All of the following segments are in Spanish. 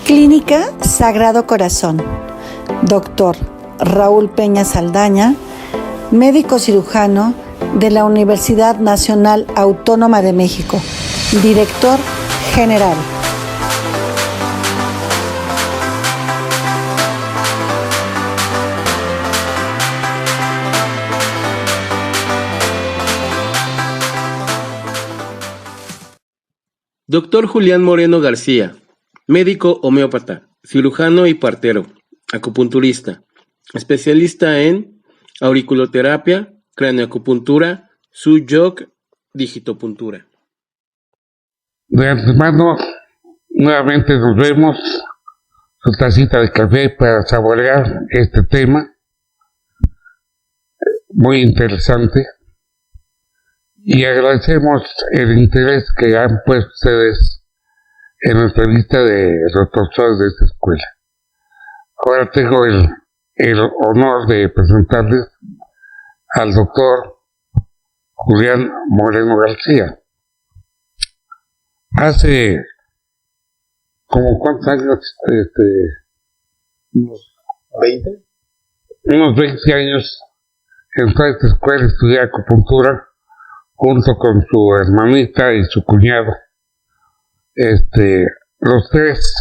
Clínica Sagrado Corazón. Doctor Raúl Peña Saldaña, médico cirujano de la Universidad Nacional Autónoma de México, director general. Doctor Julián Moreno García, médico homeópata, cirujano y partero, acupunturista, especialista en auriculoterapia, craneoacupuntura, Su-Yok, digitopuntura. De antemano, nuevamente nos vemos, su tacita de café para saborear este tema, muy interesante, y agradecemos el interés que han puesto ustedes en la entrevista de los profesores de esta escuela. Ahora tengo el honor de presentarles al doctor Julián Moreno García. Hace como ¿cuántos años? Unos 20 años entró a esta escuela, estudié acupuntura junto con su hermanita y su cuñado. Los tres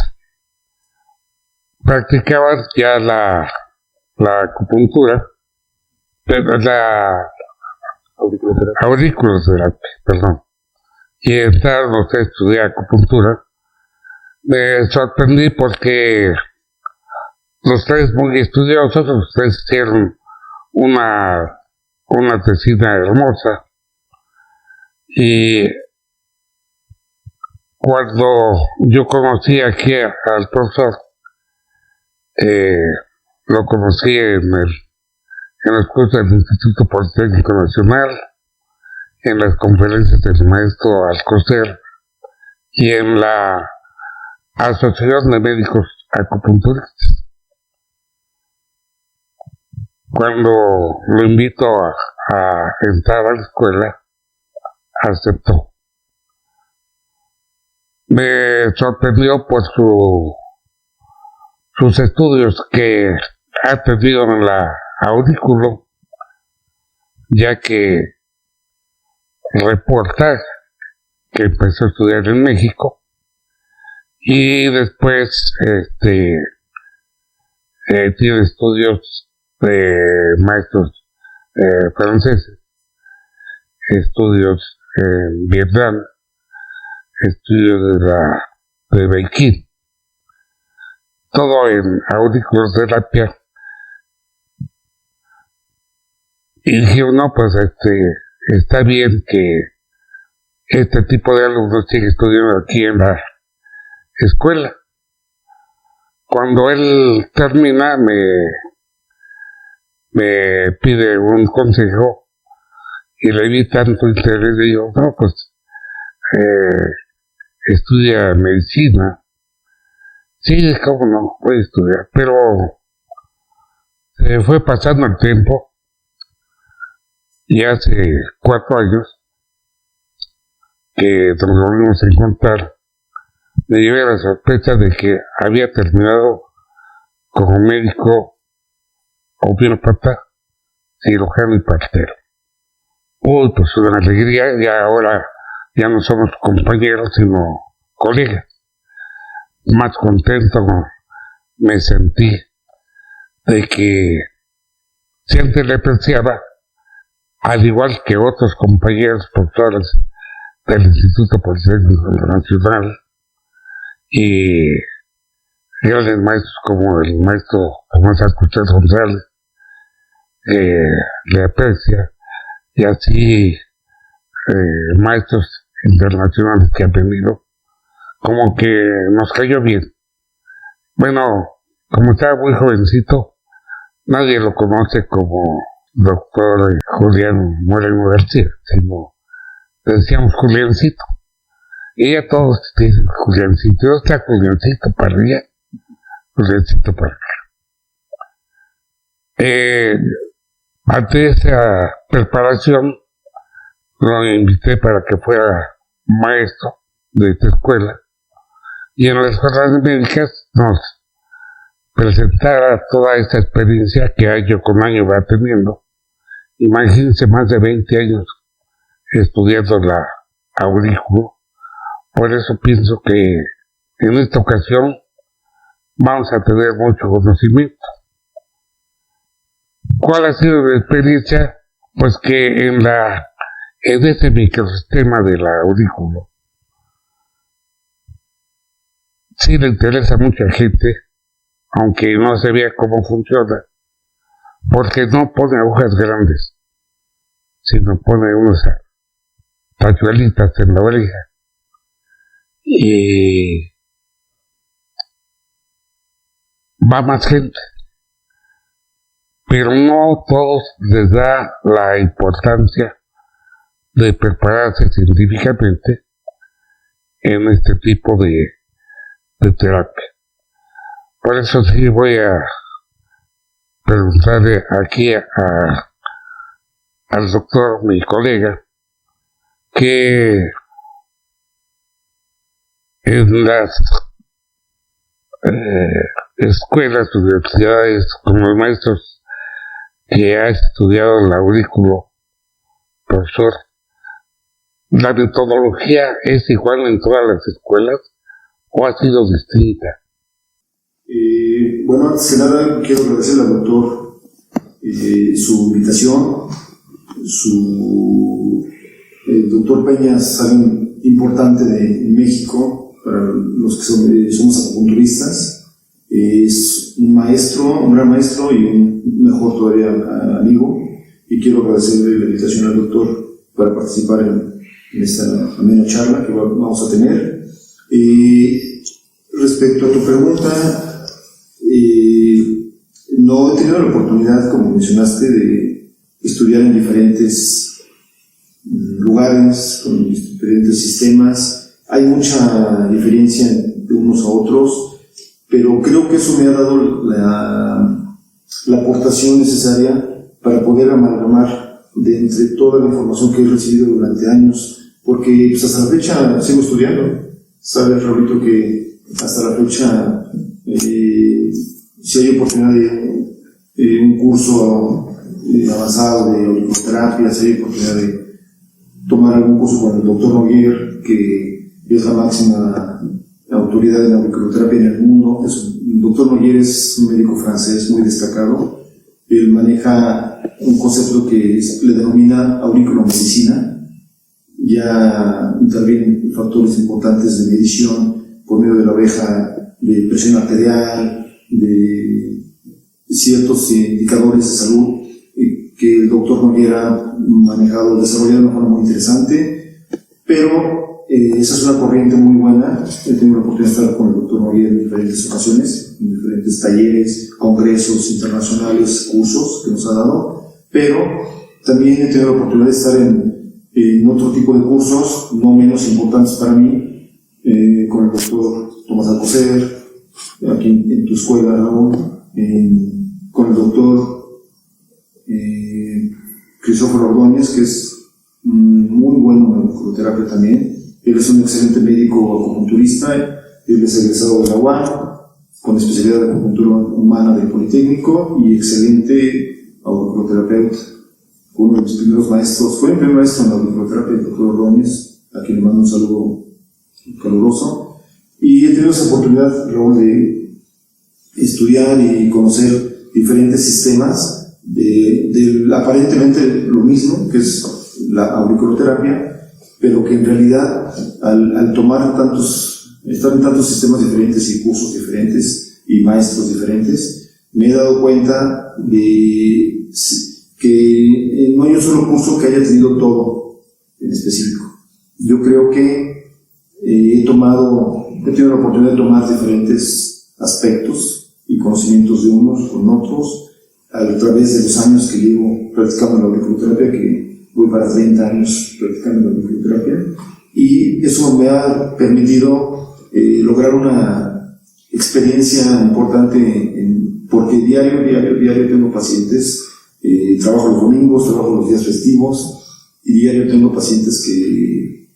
practicaban ya la acupuntura, pero la auriculoterapia, perdón. Y entraron los tres a estudiar acupuntura. Me sorprendí porque los tres muy estudiosos, los tres hicieron una tesina hermosa. Y cuando yo conocí aquí al profesor, lo conocí en los cursos del Instituto Politécnico Nacional, en las conferencias del maestro Alcocer y en la Asociación de Médicos Acupunturistas. Cuando lo invito a entrar a la escuela, aceptó. Me sorprendió por sus estudios que ha tenido en la aurículo, ya que reporta que empezó a estudiar en México y después tiene estudios de maestros franceses, estudios en Vietnam, estudios de Beijing, todo en auriculoterapia. Y dije, no, pues está bien que este tipo de alumnos siga estudiando aquí en la escuela. Cuando él termina, me pide un consejo y le vi tanto interés, y digo, no, pues estudia medicina. Sí, cómo no, voy a estudiar, pero se fue pasando el tiempo y hace 4 años que nos volvimos a encontrar, me llevé la sorpresa de que había terminado como médico homeópata, cirujano y partero. Uy, pues una alegría, y ahora ya no somos compañeros, sino colegas. Más contento me sentí de que siempre le apreciaba, al igual que otros compañeros profesores del Instituto Politécnico Nacional y grandes maestros como el maestro Tomás Alcocer González, le aprecia, y así maestros internacionales que han venido, como que nos cayó bien. Bueno, como estaba muy jovencito, nadie lo conoce como doctor Julián Moreno García, sino le decíamos Juliancito. Y ya todos dicen Juliancito, ¿dónde está Juliancito para allá? Juliancito para acá. Ante esa preparación, lo invité para que fuera maestro de esta escuela y en las escuelas médicas nos presentara toda esta experiencia que año con año va teniendo. Imagínense, más de 20 años estudiando la aurículo. Por eso pienso que en esta ocasión vamos a tener mucho conocimiento. ¿Cuál ha sido la experiencia? Pues que en este microsistema del aurículo sí le interesa a mucha gente, aunque no se vea cómo funciona, porque no pone agujas grandes, sino pone unas tachuelitas en la oreja. Y va más gente, pero no todos les da la importancia de prepararse científicamente en este tipo de terapia. Por eso sí voy a preguntarle aquí al doctor, mi colega, que en las escuelas, universidades, con los maestros que ha estudiado el aurículo, profesor, ¿la metodología es igual en todas las escuelas o ha sido distinta? Bueno, antes que nada quiero agradecerle al doctor su invitación. El doctor Peña es alguien importante de México para los que somos acupunturistas. Es un maestro, un gran maestro y un mejor todavía amigo. Y quiero agradecerle la invitación al doctor para participar en esta amena charla que vamos a tener. Respecto a tu pregunta, no he tenido la oportunidad, como mencionaste, de estudiar en diferentes lugares, con diferentes sistemas. Hay mucha diferencia de unos a otros, pero creo que eso me ha dado la aportación necesaria para poder amalgamar de entre toda la información que he recibido durante años, porque pues, hasta la fecha sigo estudiando. Sabes, Raulito, que hasta la fecha si hay oportunidad de un curso avanzado de auriculoterapia, si hay oportunidad de tomar algún curso con el doctor Noguer, que es la máxima autoridad en auriculoterapia en el mundo. El doctor Noguer es un médico francés muy destacado. Él maneja un concepto que le denomina auriculomedicina. Ya intervienen factores importantes de medición por medio de la oreja, de presión arterial, de ciertos indicadores de salud que el doctor Noguera ha manejado, desarrollado de una forma muy interesante, pero esa es una corriente muy buena. He tenido la oportunidad de estar con el doctor Noguera en diferentes ocasiones, en diferentes talleres, congresos internacionales, cursos que nos ha dado, pero también he tenido la oportunidad de estar en otro tipo de cursos, no menos importantes para mí, con el doctor Tomás Alcocer, aquí en tu escuela, ¿no? Con el doctor Cristóforo Ordóñez, que es muy bueno en auriculoterapia también. Él es un excelente médico acupunturista, él es egresado de la UAM, con especialidad de acupuntura humana del Politécnico y excelente auriculoterapeuta. Uno de mis primeros maestros, fue mi primer maestro en la auriculoterapia, el doctor Ordóñez, a quien le mando un saludo caluroso. Y he tenido esa oportunidad, Raúl, de estudiar y conocer diferentes sistemas de aparentemente lo mismo, que es la auriculoterapia, pero que en realidad al estar en tantos sistemas diferentes y cursos diferentes y maestros diferentes, me he dado cuenta de que no hay un solo curso que haya tenido todo en específico. Yo creo que he tenido la oportunidad de tomar diferentes aspectos y conocimientos de unos con otros a través de los años que llevo practicando la auriculoterapia, que voy para 30 años practicando la auriculoterapia, y eso me ha permitido lograr una experiencia importante porque diario tengo pacientes, trabajo los domingos, trabajo los días festivos, y diario tengo pacientes que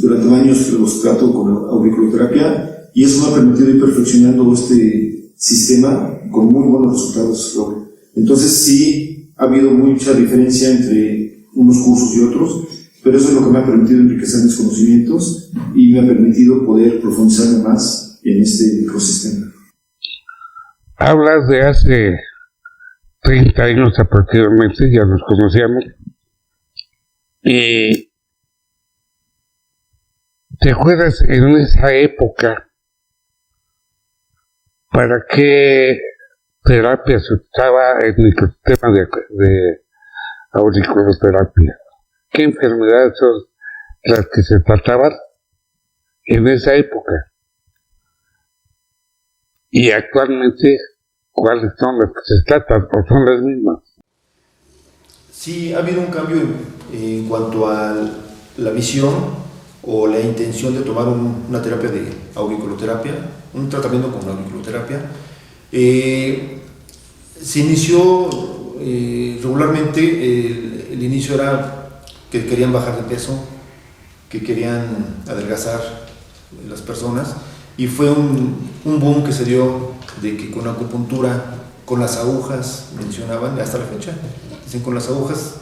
durante años los trato con auriculoterapia y eso me ha permitido ir perfeccionando este sistema con muy buenos resultados, Raúl. Entonces sí ha habido mucha diferencia entre unos cursos y otros, pero eso es lo que me ha permitido enriquecer mis conocimientos y me ha permitido poder profundizar más en este ecosistema. Hablas de hace 30 años aproximadamente, ya nos conocíamos, y ¿te acuerdas en esa época para qué terapia se usaba el microsistema de auriculoterapia? ¿Qué enfermedades son las que se trataban en esa época? Y actualmente, ¿cuáles son las que se tratan o son las mismas? Sí, ha habido un cambio en cuanto a la visión o la intención de tomar una terapia de auriculoterapia, un tratamiento con auriculoterapia. Se inició regularmente, el inicio era que querían bajar de peso, que querían adelgazar las personas, y fue un boom que se dio de que con acupuntura, con las agujas, mencionaban hasta la fecha, dicen con las agujas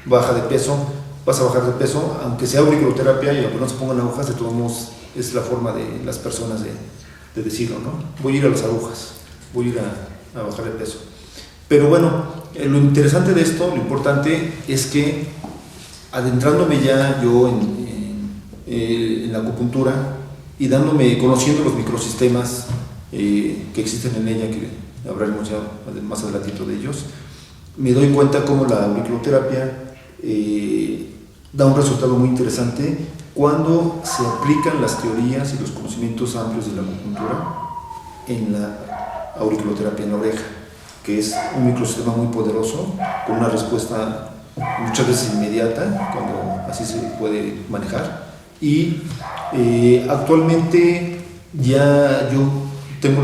baja de peso, vas a bajar de peso, aunque sea auriculoterapia y aunque no se pongan agujas, de todos modos es la forma de las personas de decirlo, ¿no? Voy a ir a las agujas, voy a ir a bajar de peso. Pero bueno, lo interesante de esto, lo importante es que adentrándome ya yo en la acupuntura y conociendo los microsistemas que existen en ella, que hablaremos ya más adelantito de ellos, me doy cuenta cómo la auriculoterapia da un resultado muy interesante cuando se aplican las teorías y los conocimientos amplios de la acupuntura en la auriculoterapia en la oreja, que es un microsistema muy poderoso, con una respuesta muchas veces inmediata, cuando así se puede manejar. Y actualmente ya yo tengo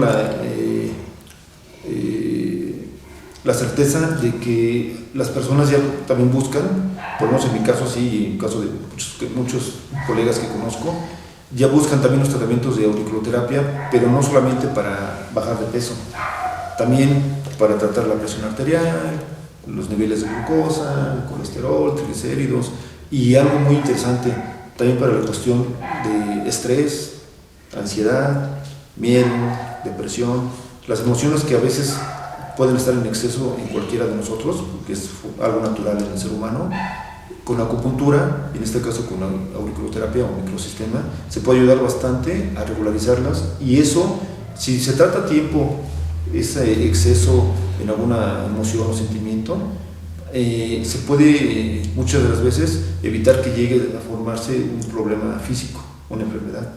la certeza de que las personas ya también buscan, por lo menos en mi caso sí, y en el caso de muchos colegas que conozco, ya buscan también los tratamientos de auriculoterapia, pero no solamente para bajar de peso, también para tratar la presión arterial, los niveles de glucosa, el colesterol, triglicéridos, y algo muy interesante también para la cuestión de estrés, ansiedad, miedo, depresión, las emociones que a veces pueden estar en exceso en cualquiera de nosotros, porque es algo natural en el ser humano. Con la acupuntura, en este caso con la auriculoterapia o microsistema, se puede ayudar bastante a regularizarlas, y eso, si se trata a tiempo ese exceso en alguna emoción o sentimiento, se puede muchas de las veces evitar que llegue a formarse un problema físico, una enfermedad.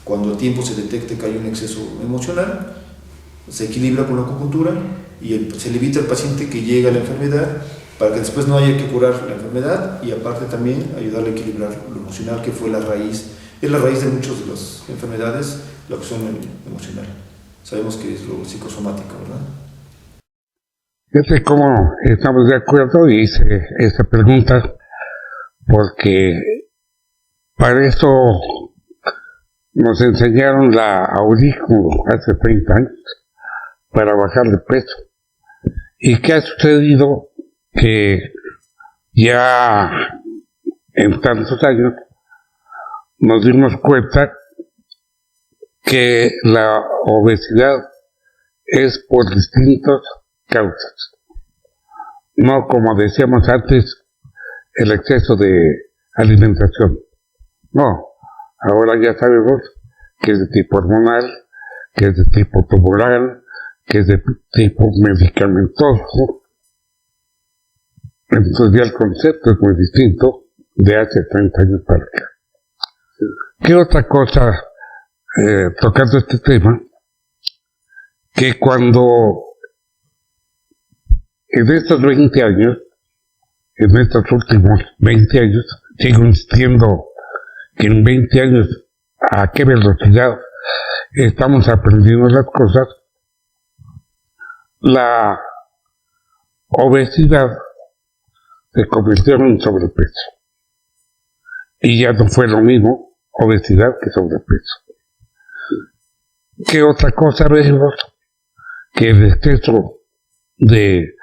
Cuando a tiempo se detecte que hay un exceso emocional, se equilibra con la acupuntura y se le evita al paciente que llegue a la enfermedad, para que después no haya que curar la enfermedad, y aparte también ayudarle a equilibrar lo emocional, que fue la raíz, es la raíz de muchas de las enfermedades, la cuestión emocional. Sabemos que es lo psicosomático, ¿verdad? Fíjate cómo estamos de acuerdo, y hice esta pregunta porque para esto nos enseñaron la aurículo hace 30 años para bajar de peso. ¿Y qué ha sucedido? Que ya en tantos años nos dimos cuenta que la obesidad es por distintas causas. No como decíamos antes, el exceso de alimentación. No, ahora ya sabemos que es de tipo hormonal, que es de tipo tumoral, que es de tipo medicamentoso. Entonces ya el concepto es muy distinto de hace 30 años para acá. ¿Qué otra cosa, tocando este tema? Que cuando en estos 20 años, en estos últimos 20 años, sigo insistiendo que en 20 años a qué velocidad estamos aprendiendo las cosas, la obesidad se convirtió en sobrepeso. Y ya no fue lo mismo obesidad que sobrepeso. ¿Qué otra cosa vemos? Que el exceso de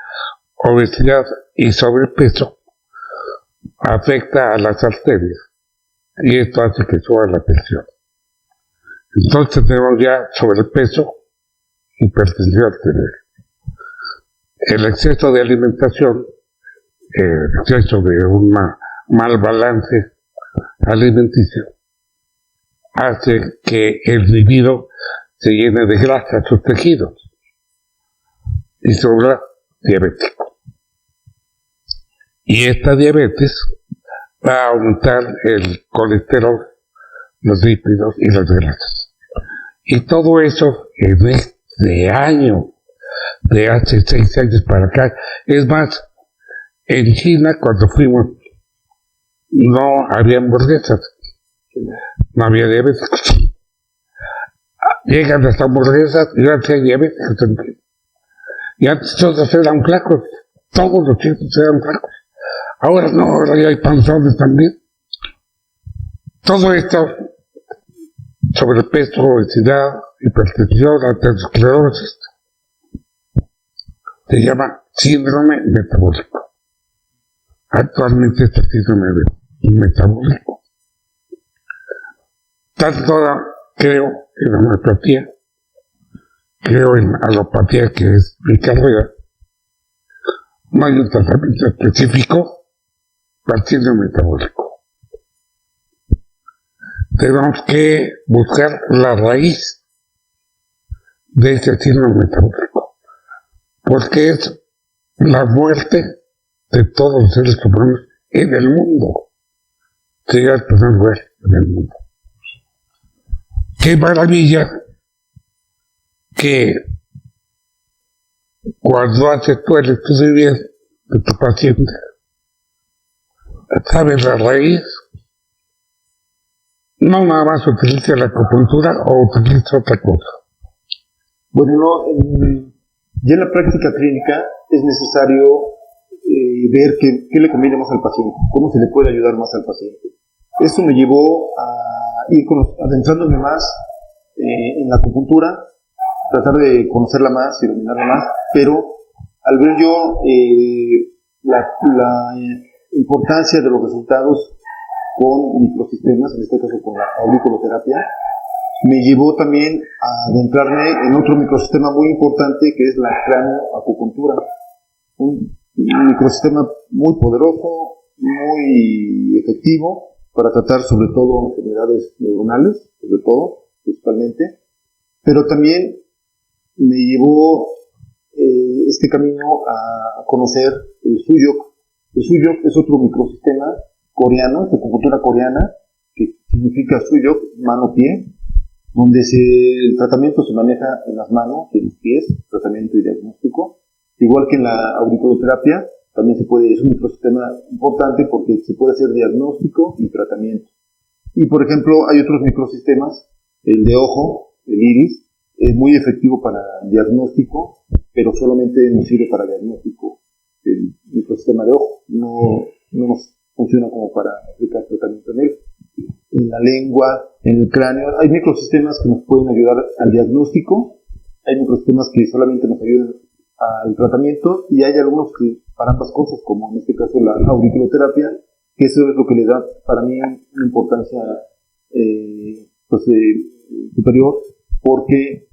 obesidad y sobrepeso afecta a las arterias y esto hace que suba la presión. Entonces tenemos ya sobrepeso, hipertensión arterial. El exceso de alimentación, el exceso de un mal balance alimenticio, hace que el individuo se llene de grasa sus tejidos y se vuelva diabético. Y esta diabetes va a aumentar el colesterol, los lípidos y las grasas. Y todo eso en este año, de hace 6 años para acá. Es más, en China cuando fuimos no había hamburguesas, no había diabéticos. Llegan las hamburguesas y ahora sí hay diabéticos también. Y antes todos eran flacos, todos los chicos eran flacos. Ahora no, ahora ya hay panzones también. Todo esto, sobrepeso, obesidad, hipertensión, aterosclerosis, se llama síndrome metabólico. Actualmente este síndrome metabólico. Tanto creo en la homeopatía, creo en alopatía, que es mi carrera. No hay un tratamiento específico para el síndrome metabólico. Tenemos que buscar la raíz de ese síndrome metabólico, porque es la muerte de todos los seres humanos en el mundo. Llega el primer lugar en el mundo. Qué maravilla que cuando haces tú el estudio bien de tu paciente, sabes la raíz, no nada más utiliza la acupuntura o utiliza otra cosa. Bueno, ya en la práctica clínica es necesario ver qué le conviene más al paciente, cómo se le puede ayudar más al paciente. Eso me llevó a ir adentrándome más en la acupuntura, tratar de conocerla más y dominarla más, pero al ver yo la importancia de los resultados con microsistemas, en este caso con la auriculoterapia, me llevó también a adentrarme en otro microsistema muy importante que es la cranioacupuntura. Un microsistema muy poderoso, muy efectivo para tratar sobre todo enfermedades neuronales, sobre todo, principalmente, pero también me llevó este camino a conocer el Suyok. El Suyok es otro microsistema coreano, de acupuntura coreana, que significa Suyok, mano-pie, donde el tratamiento se maneja en las manos y en los pies, tratamiento y diagnóstico. Igual que en la auriculoterapia, también es un microsistema importante porque se puede hacer diagnóstico y tratamiento. Y por ejemplo, hay otros microsistemas, el de ojo, el iris, es muy efectivo para diagnóstico, pero solamente nos sirve para diagnóstico el microsistema de ojo, no nos funciona como para aplicar tratamiento en él. En la lengua, en el cráneo, hay microsistemas que nos pueden ayudar al diagnóstico, hay microsistemas que solamente nos ayudan al tratamiento y hay algunos que para ambas cosas, como en este caso la auriculoterapia, que eso es lo que le da para mí una importancia superior, porque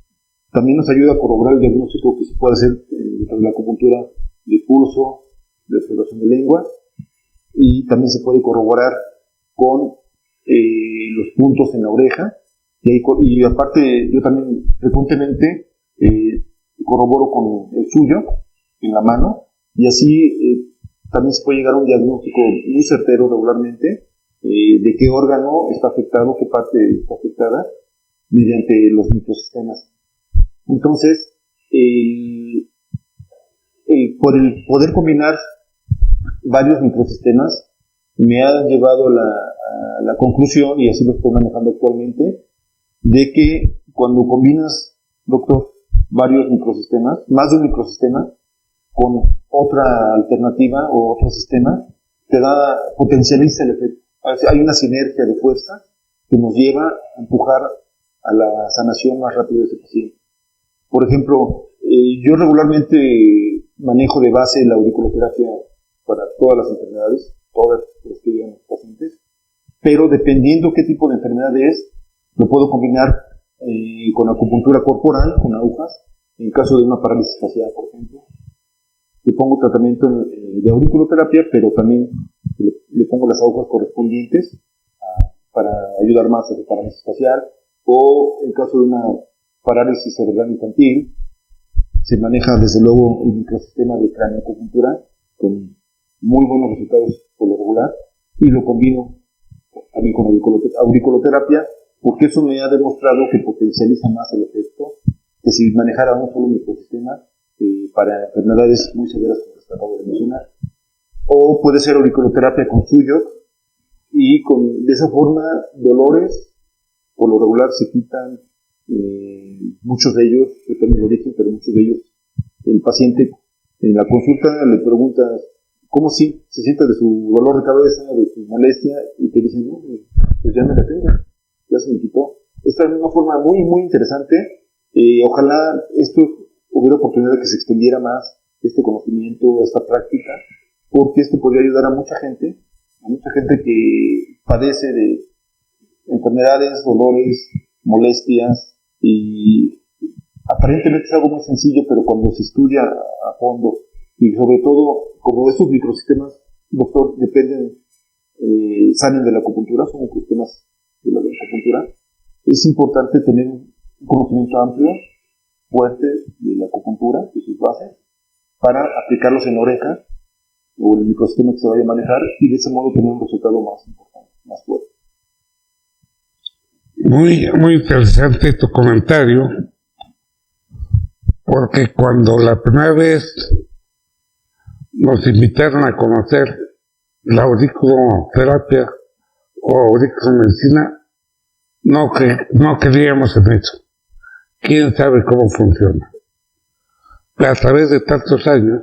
también nos ayuda a corroborar el diagnóstico que se puede hacer dentro de la acupuntura de pulso, de observación de lengua, y también se puede corroborar con los puntos en la oreja, y aparte yo también frecuentemente corroboro con el suyo en la mano, y así también se puede llegar a un diagnóstico muy certero regularmente de qué órgano está afectado, qué parte está afectada mediante los microsistemas. Entonces, por el poder combinar varios microsistemas me ha llevado a la conclusión, y así lo estoy manejando actualmente, de que cuando combinas, doctor, varios microsistemas, más de un microsistema, con otra alternativa o otro sistema, potencializa el efecto. Hay una sinergia de fuerza que nos lleva a empujar a la sanación más rápida de ese paciente. Por ejemplo, yo regularmente manejo de base la auriculoterapia para todas las enfermedades, todas las que llegan los pacientes, pero dependiendo qué tipo de enfermedad es, lo puedo combinar con acupuntura corporal, con agujas, en caso de una parálisis facial, por ejemplo. Le pongo tratamiento de auriculoterapia, pero también le pongo las agujas correspondientes para ayudar más a la parálisis facial, o en caso de una parálisis cerebral infantil, se maneja desde luego el microsistema de craneoacupuntura con muy buenos resultados por lo regular, y lo combino también con auriculoterapia, porque eso me ha demostrado que potencializa más el efecto que si manejara un solo microsistema para enfermedades muy severas como las que acabo de mencionar. O puede ser auriculoterapia con Suyok, y de esa forma dolores por lo regular se quitan, muchos de ellos, depende del origen, pero muchos de ellos, el paciente en la consulta le preguntas cómo se siente de su dolor de cabeza, de su molestia, y te dicen, no, pues ya me la tengo, ya se me quitó. Esta es una forma muy, muy interesante. Ojalá esto hubiera oportunidad de que se extendiera más este conocimiento, esta práctica, porque esto podría ayudar a mucha gente que padece de enfermedades, dolores, molestias, y aparentemente es algo muy sencillo, pero cuando se estudia a fondo, y sobre todo, como estos microsistemas, doctor, salen de la acupuntura, son microsistemas de la acupuntura, es importante tener un conocimiento amplio, fuerte de la acupuntura y sus bases, para aplicarlos en la oreja o en el microsistema que se vaya a manejar, y de ese modo tener un resultado más importante, más fuerte. Muy, muy interesante tu comentario, porque cuando la primera vez nos invitaron a conocer la auriculoterapia o auriculomedicina, no creíamos en eso. ¿Quién sabe cómo funciona? Pero a través de tantos años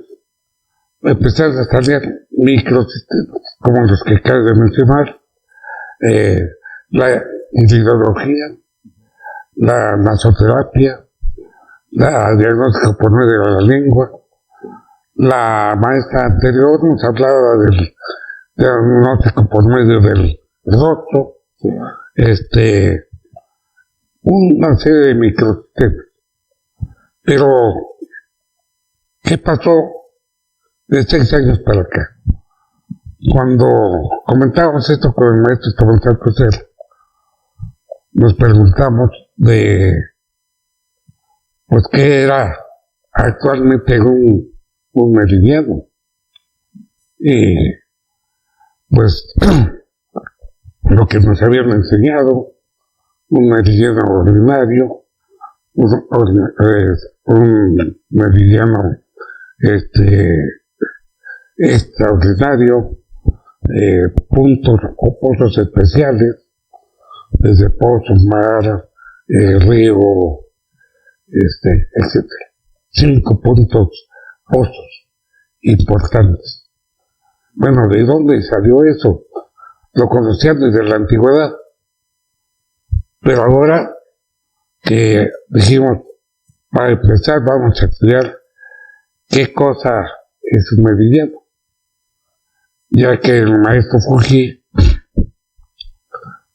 empezaron a salir microsistemas, como los que acabas de mencionar, la iridología, la nasoterapia, la diagnóstico por medio de la lengua. La maestra anterior nos hablaba del diagnóstico por medio del rostro, una serie de microsistemas. Pero, ¿qué pasó de 6 años para acá? Cuando comentábamos esto con el maestro Tomás Coser, nos preguntamos pues, ¿qué era actualmente un meridiano? Y pues lo que nos habían enseñado, un meridiano ordinario, un meridiano extraordinario, puntos o pozos especiales, desde pozos, mar, río, etc. 5 puntos, pozos importantes. Bueno, ¿de dónde salió eso? Lo conocían desde la antigüedad, pero ahora que dijimos, para empezar vamos a estudiar qué cosa es un meridiano, ya que el maestro Fuji,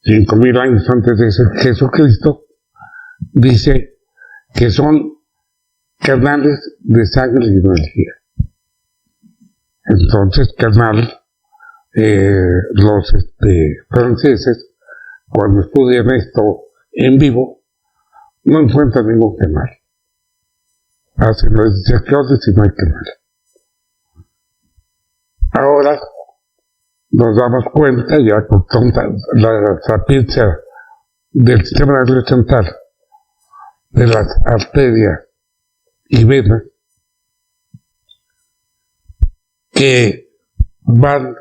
5,000 años antes de Jesucristo, dice que son canales de sangre y energía. Entonces, canal, los franceses, cuando estudian esto en vivo, no encuentran ningún canal. Hacen las disecciones y no hay canal. Ahora nos damos cuenta, ya con la sapiencia del sistema nervioso central, de las arterias y venas, que van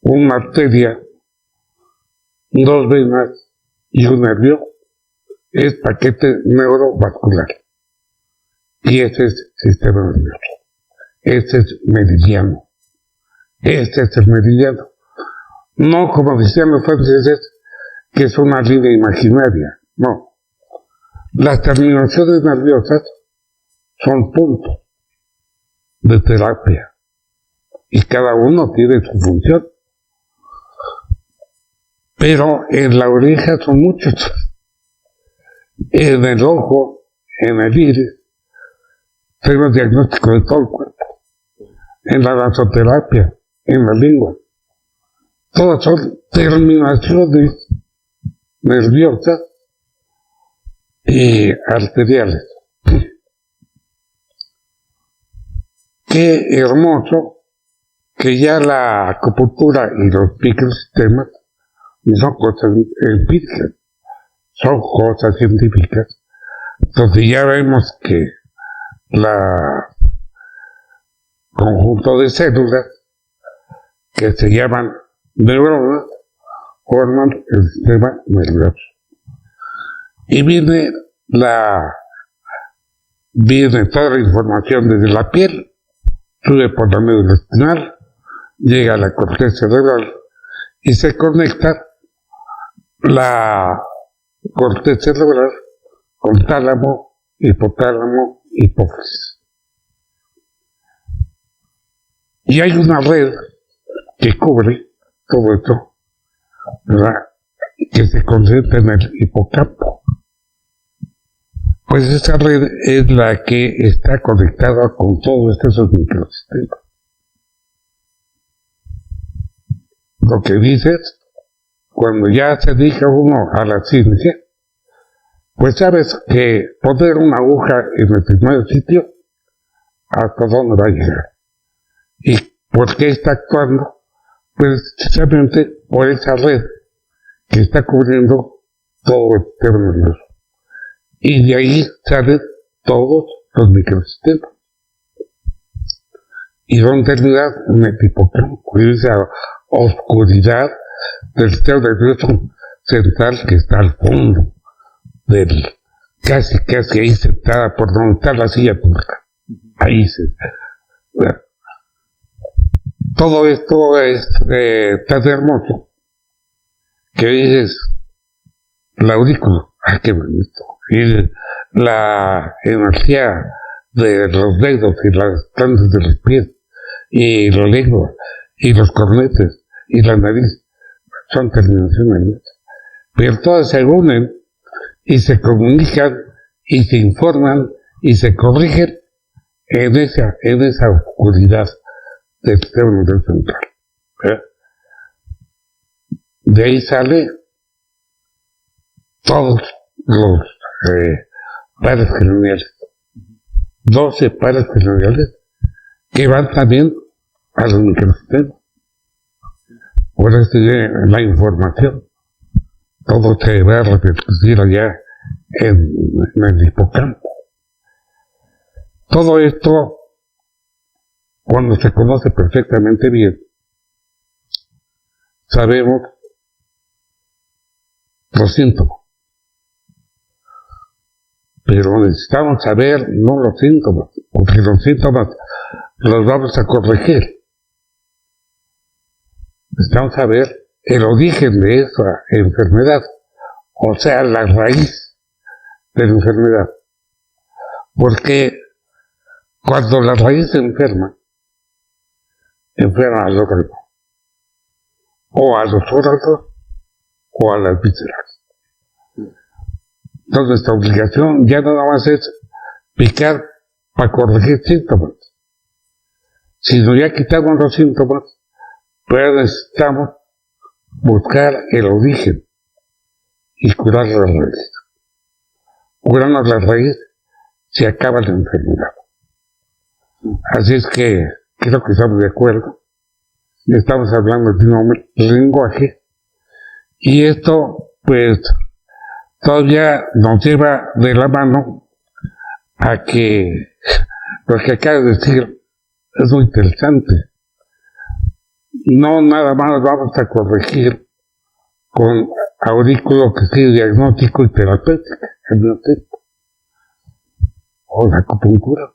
una arteria, 2 venas y un nervio, es paquete neurovascular. Y ese es sistema nervioso. Ese es meridiano. Ese es el meridiano. No como decían los franceses, que es una línea imaginaria. No. Las terminaciones nerviosas son puntos de terapia y cada uno tiene su función. Pero en la oreja son muchos. En el ojo, en el iris, tenemos diagnóstico de todo el cuerpo. En la nasoterapia, en la lengua. Todas son terminaciones nerviosas y arteriales. Qué hermoso que ya la acupuntura y los microsistemas son cosas empíricas, son cosas científicas, donde ya vemos que la conjunto de células que se llaman neuronas forman el sistema nervioso. Y viene toda la información desde la piel, sube por la médula espinal, llega a la corteza cerebral y se conecta la corteza cerebral con tálamo, hipotálamo, hipófisis. Y hay una red que cubre todo esto, ¿verdad?, que se concentra en el hipocampo. Pues esa red es la que está conectada con todos estos microsistemas. Lo que dices, cuando ya se dedica uno a la ciencia, pues sabes que poner una aguja en el primer sitio, hasta dónde va a llegar. ¿Y por qué está actuando? Pues precisamente por esa red que está cubriendo todo el sistema nervioso. Y de ahí salen todos los microsistemas. Y van a terminar en el hipocampo, y esa oscuridad del sistema nervioso central que está al fondo del, casi ahí sentada por donde está la silla pública. Ahí se... Todo esto es tan hermoso que dices, la aurícula, ¡ay, qué bonito! Y la energía de los dedos y las plantas de los pies, y la lengua, y los cornetes, y la nariz, son terminaciones. Pero todas se unen, y se comunican, y se informan, y se corrigen en esa oscuridad del sistema nervioso central. De ahí sale todos los pares craniales, 12 pares craniales que van también a los microsistemas. Por eso la información, todo se va a repercutir allá en el hipocampo. Todo esto, cuando se conoce perfectamente bien, sabemos los síntomas. Pero necesitamos saber no los síntomas, porque los síntomas los vamos a corregir. Necesitamos saber el origen de esa enfermedad, o sea, la raíz de la enfermedad. Porque cuando la raíz se enferma al órgano, o a los órganos, o a las vísceras. Entonces nuestra obligación ya no nada más es picar para corregir síntomas, sino ya quitamos los síntomas, pero necesitamos buscar el origen y curar la raíz. Curando la raíz se acaba la enfermedad. Así es que creo que estamos de acuerdo. Estamos hablando de un lenguaje, y esto pues todavía nos lleva de la mano a que lo que acabo de decir es muy interesante. No nada más vamos a corregir con aurículo que sea diagnóstico y terapéutico, o la acupuntura.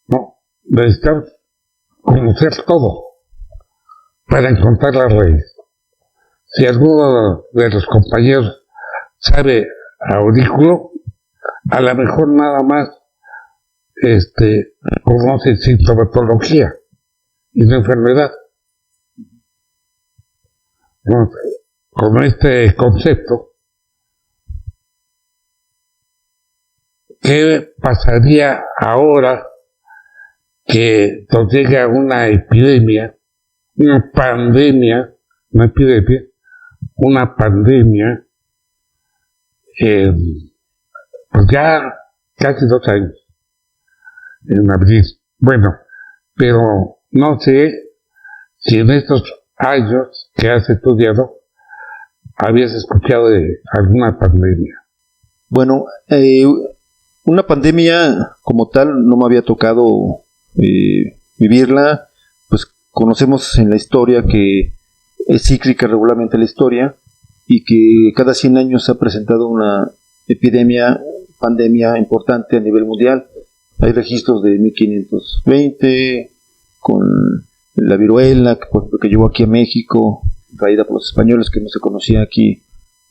No, necesitamos conocer todo para encontrar la raíz. Si alguno de los compañeros sabe aurículo, a lo mejor nada más conoce sintomatología y la enfermedad. ¿No? Con este concepto, ¿qué pasaría ahora que nos llega una epidemia, una pandemia, una epidemia, una pandemia, pues ya casi 2 años, en abril? Bueno, pero no sé si en estos años que has estudiado habías escuchado de alguna pandemia. Bueno, una pandemia como tal no me había tocado vivirla. Pues conocemos en la historia que es cíclica regularmente la historia y que cada 100 años se ha presentado una epidemia, pandemia importante a nivel mundial. Hay registros de 1520 con la viruela, que llegó aquí a México, traída por los españoles, que no se conocía aquí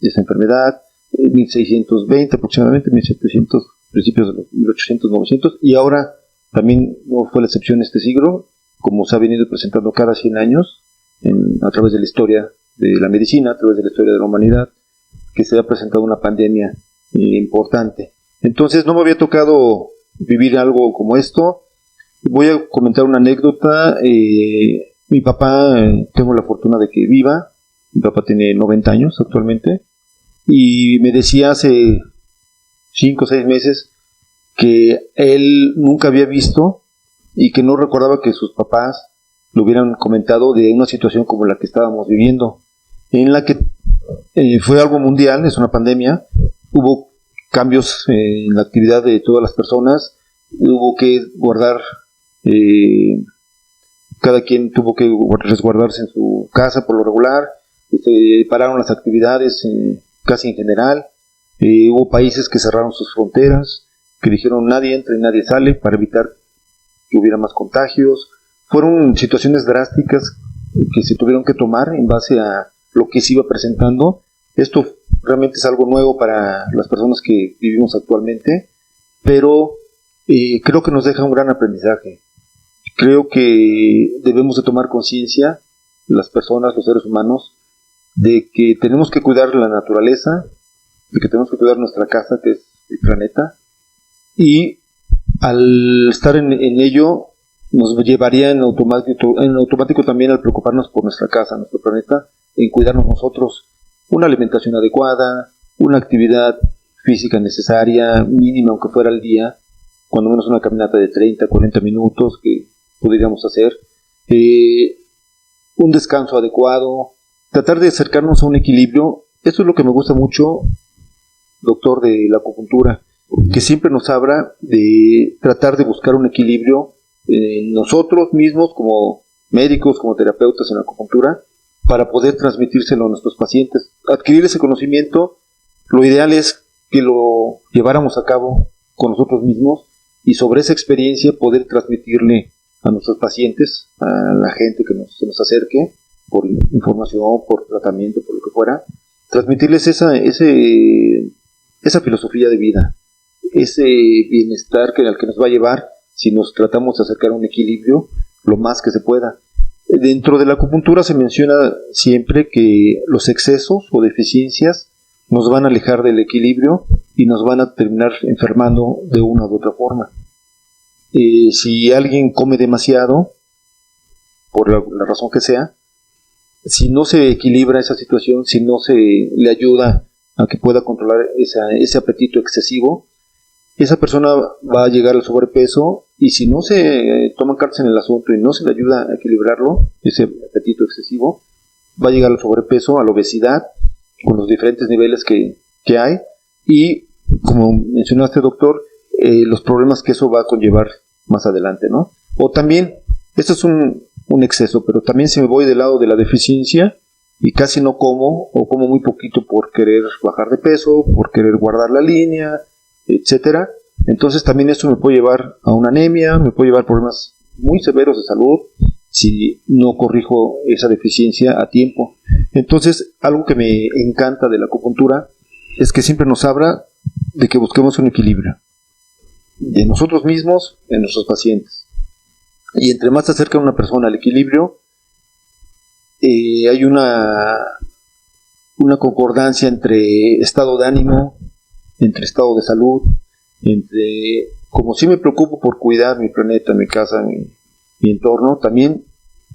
esa enfermedad, 1620 aproximadamente, 1700, principios de los 1800, 900, y ahora también no fue la excepción este siglo, como se ha venido presentando cada 100 años a través de la historia de la medicina, a través de la historia de la humanidad, que se ha presentado una pandemia importante. Entonces no me había tocado vivir algo como esto. Voy a comentar una anécdota. Mi papá, tengo la fortuna de que viva. Mi papá tiene 90 años actualmente. Y me decía hace 5 o 6 meses que él nunca había visto y que no recordaba que sus papás le hubieran comentado de una situación como la que estábamos viviendo, en la que fue algo mundial, es una pandemia. Hubo cambios en la actividad de todas las personas. Hubo que guardar, cada quien tuvo que resguardarse en su casa por lo regular. Pararon las actividades casi en general. Hubo países que cerraron sus fronteras, que dijeron nadie entra y nadie sale para evitar que hubiera más contagios. Fueron situaciones drásticas que se tuvieron que tomar en base a lo que se iba presentando. Esto realmente es algo nuevo para las personas que vivimos actualmente, pero creo que nos deja un gran aprendizaje. Creo que debemos de tomar conciencia, las personas, los seres humanos, de que tenemos que cuidar la naturaleza, de que tenemos que cuidar nuestra casa, que es el planeta, y al estar en ello nos llevaría en automático también al preocuparnos por nuestra casa, nuestro planeta, en cuidarnos nosotros, una alimentación adecuada, una actividad física necesaria, mínima aunque fuera al día, cuando menos una caminata de 30, 40 minutos que podríamos hacer, un descanso adecuado, tratar de acercarnos a un equilibrio. Eso es lo que me gusta mucho, doctor, de la acupuntura, que siempre nos habla de tratar de buscar un equilibrio en nosotros mismos como médicos, como terapeutas en la acupuntura, para poder transmitírselo a nuestros pacientes. Adquirir ese conocimiento, lo ideal es que lo lleváramos a cabo con nosotros mismos y sobre esa experiencia poder transmitirle a nuestros pacientes, a la gente que se nos acerque, por información, por tratamiento, por lo que fuera, transmitirles esa filosofía de vida, ese bienestar al que nos va a llevar si nos tratamos de acercar a un equilibrio lo más que se pueda. Dentro de la acupuntura se menciona siempre que los excesos o deficiencias nos van a alejar del equilibrio y nos van a terminar enfermando de una u otra forma. Si alguien come demasiado, por la razón que sea, si no se equilibra esa situación, si no se le ayuda a que pueda controlar ese apetito excesivo, esa persona va a llegar al sobrepeso, y si no se toman cartas en el asunto y no se le ayuda a equilibrarlo, ese apetito excesivo, va a llegar al sobrepeso, a la obesidad, con los diferentes niveles que hay, y como mencionaste, doctor, los problemas que eso va a conllevar más adelante, ¿no? O también, esto es un exceso, pero también si me voy del lado de la deficiencia y casi no como, o como muy poquito por querer bajar de peso, por querer guardar la línea, etcétera, entonces también esto me puede llevar a una anemia, me puede llevar a problemas muy severos de salud si no corrijo esa deficiencia a tiempo. Entonces, algo que me encanta de la acupuntura es que siempre nos habla de que busquemos un equilibrio de nosotros mismos en nuestros pacientes. Y entre más se acerca una persona al equilibrio, hay una concordancia entre estado de ánimo, entre estado de salud, entre, como si me preocupo por cuidar mi planeta, mi casa, mi entorno, también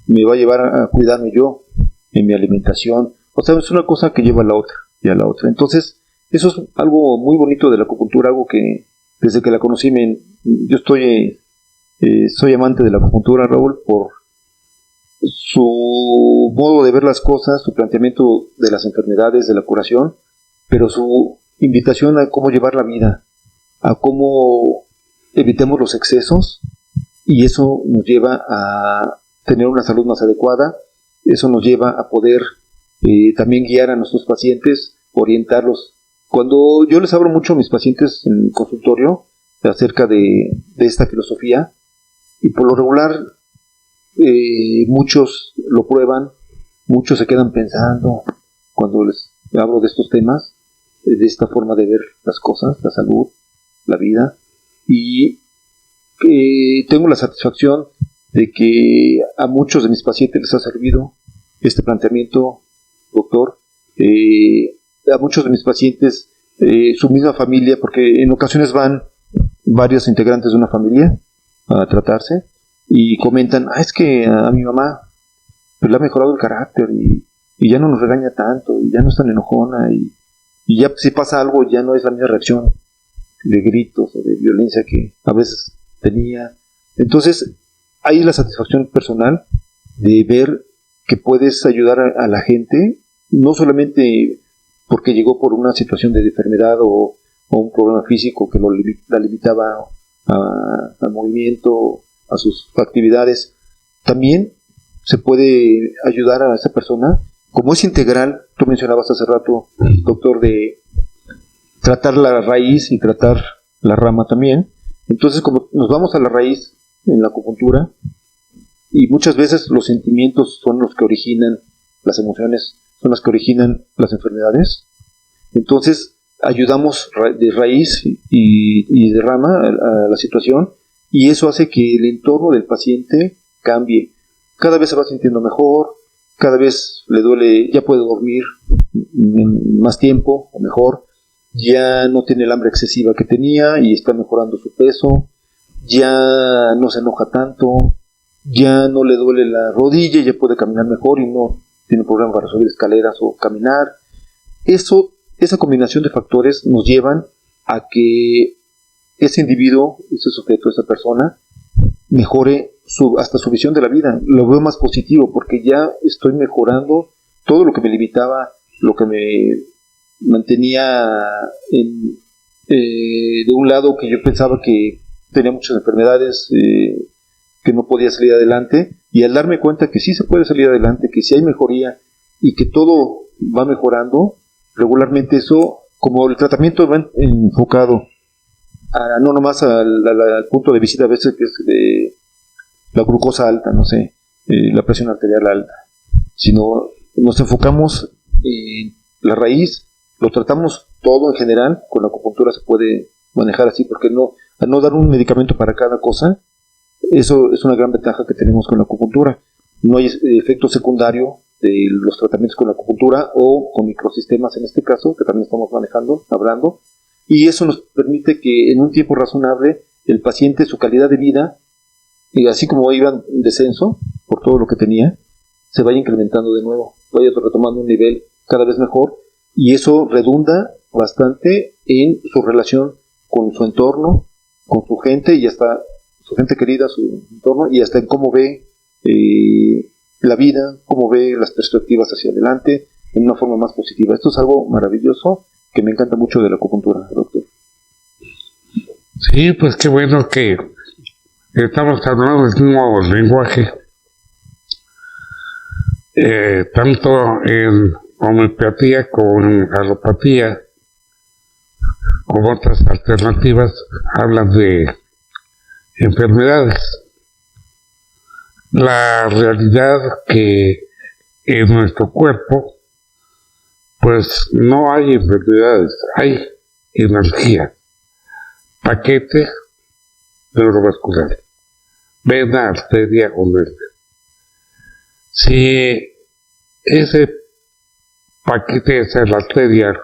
me va a llevar a cuidarme yo en mi alimentación. O sea, es una cosa que lleva a la otra y a la otra. Entonces, eso es algo muy bonito de la acupuntura, algo que desde que la conocí, yo soy amante de la acupuntura, Raúl, por su modo de ver las cosas, su planteamiento de las enfermedades, de la curación, pero su invitación a cómo llevar la vida, a cómo evitemos los excesos, y eso nos lleva a tener una salud más adecuada, eso nos lleva a poder también guiar a nuestros pacientes, orientarlos. Cuando yo les hablo mucho a mis pacientes en el consultorio acerca de esta filosofía, y por lo regular muchos lo prueban, muchos se quedan pensando cuando les hablo de estos temas, de esta forma de ver las cosas, la salud, la vida, y tengo la satisfacción de que a muchos de mis pacientes les ha servido este planteamiento, doctor. A muchos de mis pacientes, su misma familia, porque en ocasiones van varios integrantes de una familia a tratarse y comentan, es que a mi mamá pues, le ha mejorado el carácter y ya no nos regaña tanto, y ya no es tan enojona, y ya si pasa algo ya no es la misma reacción de gritos o de violencia que a veces tenía. Entonces hay la satisfacción personal de ver que puedes ayudar a la gente, no solamente porque llegó por una situación de enfermedad o un problema físico que la limitaba al movimiento, a sus actividades. También se puede ayudar a esa persona, como es integral. Tú mencionabas hace rato, doctor, de tratar la raíz y tratar la rama también. Entonces, como nos vamos a la raíz en la acupuntura, y muchas veces los sentimientos son los que originan las emociones, son las que originan las enfermedades. Entonces, ayudamos de raíz y de rama a la situación, y eso hace que el entorno del paciente cambie. Cada vez se va sintiendo mejor, cada vez le duele, ya puede dormir más tiempo o mejor, ya no tiene el hambre excesiva que tenía y está mejorando su peso, ya no se enoja tanto, ya no le duele la rodilla, ya puede caminar mejor y no tiene problema para subir escaleras o caminar. Esa combinación de factores nos llevan a que ese individuo, ese sujeto, esa persona, mejore hasta su visión de la vida. Lo veo más positivo porque ya estoy mejorando todo lo que me limitaba, lo que me mantenía de un lado, que yo pensaba que tenía muchas enfermedades, que no podía salir adelante, y al darme cuenta que sí se puede salir adelante, que sí hay mejoría y que todo va mejorando, regularmente eso, como el tratamiento va enfocado no nomás al punto de visita a veces que es de la glucosa alta, no sé, la presión arterial alta, sino nos enfocamos en la raíz, lo tratamos todo en general. Con la acupuntura se puede manejar así, porque al no dar un medicamento para cada cosa, eso es una gran ventaja que tenemos con la acupuntura. No hay efecto secundario de los tratamientos con la acupuntura o con microsistemas en este caso, que también estamos hablando, y eso nos permite que en un tiempo razonable el paciente, su calidad de vida, y así como iba en descenso por todo lo que tenía, se vaya incrementando de nuevo, vaya retomando un nivel cada vez mejor, y eso redunda bastante en su relación con su entorno, con su gente y hasta su gente querida, su entorno, y hasta en cómo ve la vida, cómo ve las perspectivas hacia adelante en una forma más positiva. Esto es algo maravilloso que me encanta mucho de la acupuntura, doctor. Sí, pues qué bueno que estamos hablando del mismo lenguaje, tanto en homeopatía como en alopatía, como otras alternativas, hablan de enfermedades. La realidad que en nuestro cuerpo pues no hay enfermedades, hay energía, paquete neurovascular, vena, arteria o nervio. Si ese paquete es la arteria,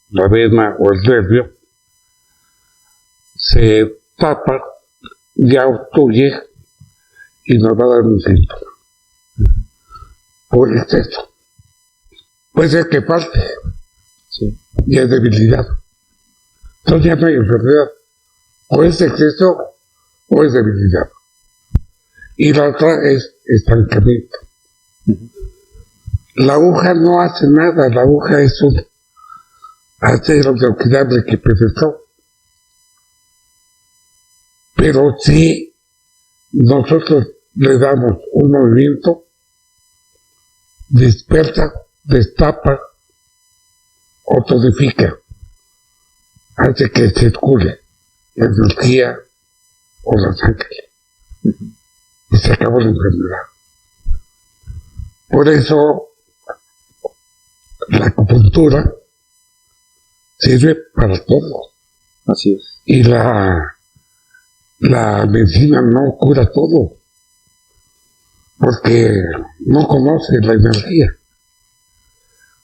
la vena o el nervio, se tapa, ya obstruye y nos va a dar un síntoma por exceso. Puede ser que falte, Sí. y es debilidad. Entonces ya no hay enfermedad, o es exceso o es debilidad. Y la otra es estancamiento. La aguja no hace nada, la aguja es un acero inoxidable que penetró. Pero si nosotros le damos un movimiento, despierta, destapa o tonifica, hace que circule la energía o la sangre. Y se acabó la enfermedad. Por eso la acupuntura sirve para todo. Así es. Y la medicina no cura todo, porque no conoce la energía.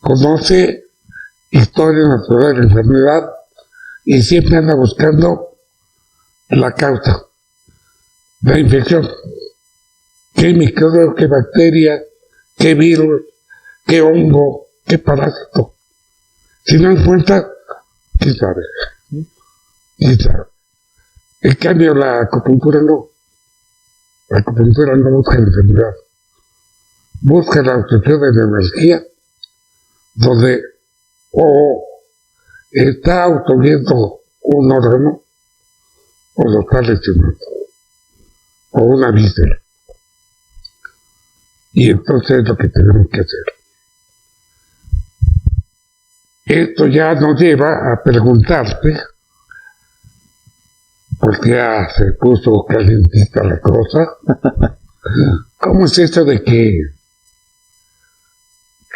Conoce historia natural de la enfermedad y siempre anda buscando la causa, la infección. ¿Qué microbio, qué bacteria, qué virus, qué hongo, qué parásito? Si no encuentra, ¿quién sabe? ¿Quién sabe? En cambio, la acupuntura no. La acupuntura no busca la enfermedad. Busca la obtención de la energía, donde o está obteniendo un órgano o lo está lesionando, o una víscera. Y entonces es lo que tenemos que hacer. Esto ya nos lleva a preguntarte, porque ya se puso calientita la cosa, ¿cómo es esto de que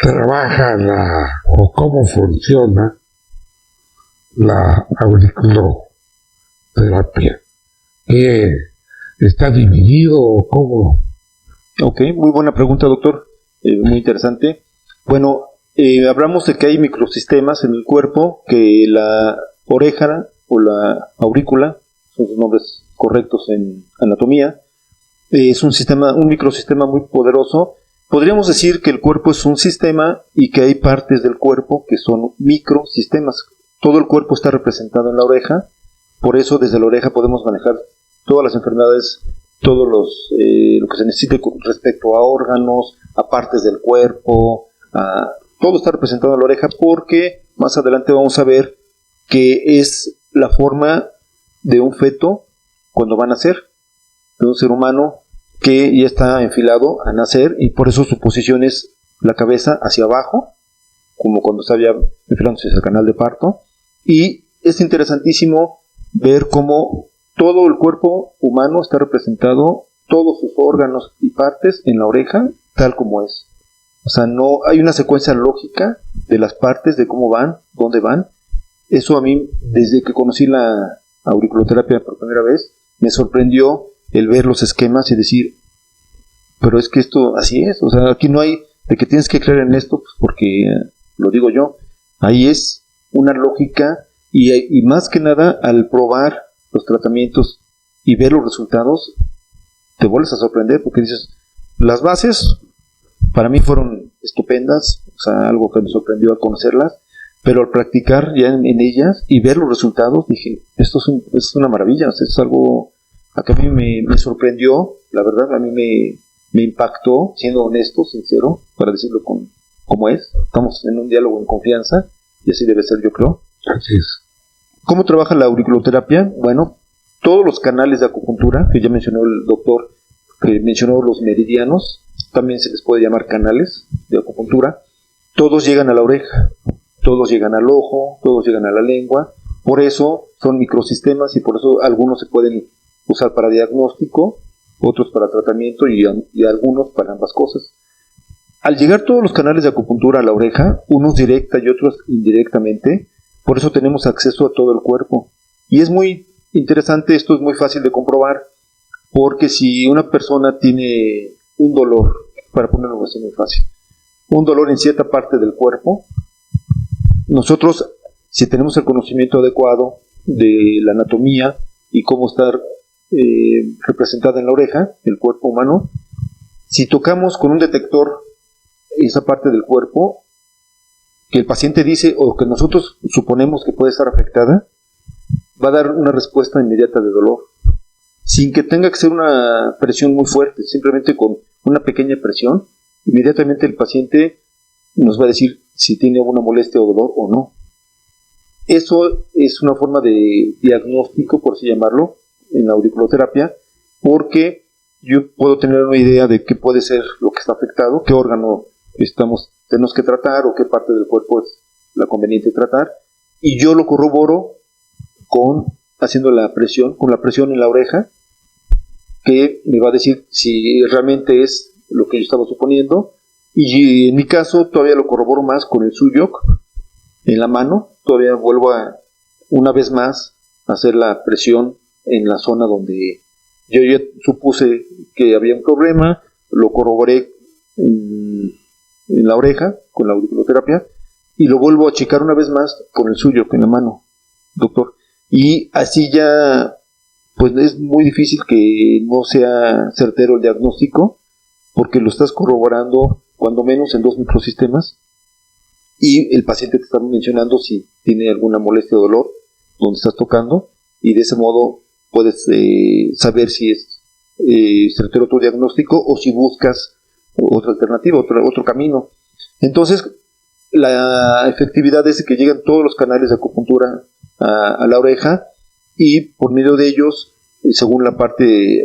trabaja o cómo funciona la auriculoterapia? ¿Que está dividido o cómo? Ok, muy buena pregunta, doctor. Muy interesante. Bueno, hablamos de que hay microsistemas en el cuerpo, que la oreja o la aurícula, son sus nombres correctos en anatomía, es un microsistema muy poderoso. Podríamos decir que el cuerpo es un sistema y que hay partes del cuerpo que son microsistemas. Todo el cuerpo está representado en la oreja, por eso desde la oreja podemos manejar todas las enfermedades, todos lo que se necesite respecto a órganos, a partes del cuerpo, todo está representado en la oreja, porque más adelante vamos a ver que es la forma de un feto cuando va a nacer, de un ser humano que ya está enfilado a nacer, y por eso su posición es la cabeza hacia abajo, como cuando está ya enfilándose hacia el canal de parto. Y es interesantísimo ver cómo todo el cuerpo humano está representado, todos sus órganos y partes en la oreja, tal como es. O sea, no hay una secuencia lógica de las partes, de cómo van, dónde van. Eso a mí, desde que conocí la auriculoterapia por primera vez, me sorprendió el ver los esquemas y decir, pero es que esto así es. O sea, aquí no hay de que tienes que creer en esto, pues porque lo digo yo. Ahí es una lógica, y más que nada al probar los tratamientos y ver los resultados, te vuelves a sorprender, porque dices, las bases para mí fueron estupendas, o sea, algo que me sorprendió al conocerlas, pero al practicar ya en ellas y ver los resultados, dije, esto es una maravilla. O sea, es algo que a mí me sorprendió, la verdad, a mí me impactó, siendo honesto, sincero, para decirlo como es. Estamos en un diálogo en confianza, y así debe ser, yo creo. Así es. ¿Cómo trabaja la auriculoterapia? Bueno, todos los canales de acupuntura, que ya mencionó el doctor, que mencionó los meridianos, también se les puede llamar canales de acupuntura, todos llegan a la oreja, todos llegan al ojo, todos llegan a la lengua. Por eso son microsistemas, y por eso algunos se pueden usar para diagnóstico, otros para tratamiento, y algunos para ambas cosas. Al llegar todos los canales de acupuntura a la oreja, unos directa y otros indirectamente, por eso tenemos acceso a todo el cuerpo. Y es muy interesante, esto es muy fácil de comprobar, porque si una persona tiene un dolor, para ponerlo así muy fácil, un dolor en cierta parte del cuerpo, nosotros, si tenemos el conocimiento adecuado de la anatomía y cómo estar representada en la oreja, el cuerpo humano, si tocamos con un detector esa parte del cuerpo que el paciente dice o que nosotros suponemos que puede estar afectada, va a dar una respuesta inmediata de dolor, sin que tenga que ser una presión muy fuerte, simplemente con una pequeña presión, inmediatamente el paciente nos va a decir si tiene alguna molestia o dolor o no. Eso es una forma de diagnóstico, por así llamarlo, en la auriculoterapia, porque yo puedo tener una idea de qué puede ser lo que está afectado, qué órgano tenemos que tratar o qué parte del cuerpo es la conveniente tratar, y yo lo corroboro haciendo la presión, con la presión en la oreja, que me va a decir si realmente es lo que yo estaba suponiendo, y en mi caso todavía lo corroboro más con el suyok en la mano, todavía vuelvo una vez más a hacer la presión en la zona donde yo ya supuse que había un problema, lo corroboré en la oreja con la auriculoterapia y lo vuelvo a checar una vez más con el suyok en la mano, doctor. Y así ya, pues es muy difícil que no sea certero el diagnóstico, porque lo estás corroborando cuando menos en 2 microsistemas, y el paciente te está mencionando si tiene alguna molestia o dolor donde estás tocando, y de ese modo puedes saber si es certero tu diagnóstico o si buscas otra alternativa, otro camino. Entonces, la efectividad es que llegan todos los canales de acupuntura a la oreja, y por medio de ellos, según la parte,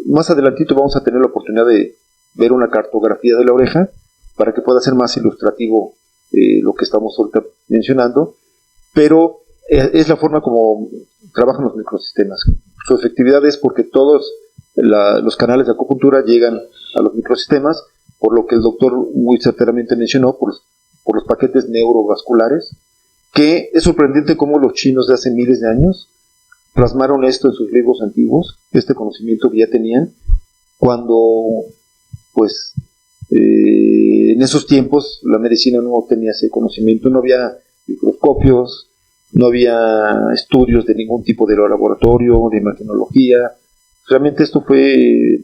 más adelantito vamos a tener la oportunidad de ver una cartografía de la oreja para que pueda ser más ilustrativo lo que estamos ahorita mencionando, pero es la forma como trabajan los microsistemas. Su efectividad es porque todos los canales de acupuntura llegan a los microsistemas, por lo que el doctor muy certeramente mencionó, por los paquetes neurovasculares, que es sorprendente cómo los chinos de hace miles de años plasmaron esto en sus libros antiguos, este conocimiento que ya tenían, cuando pues en esos tiempos la medicina no tenía ese conocimiento, no había microscopios, no había estudios de ningún tipo de laboratorio, de imagenología. Realmente esto fue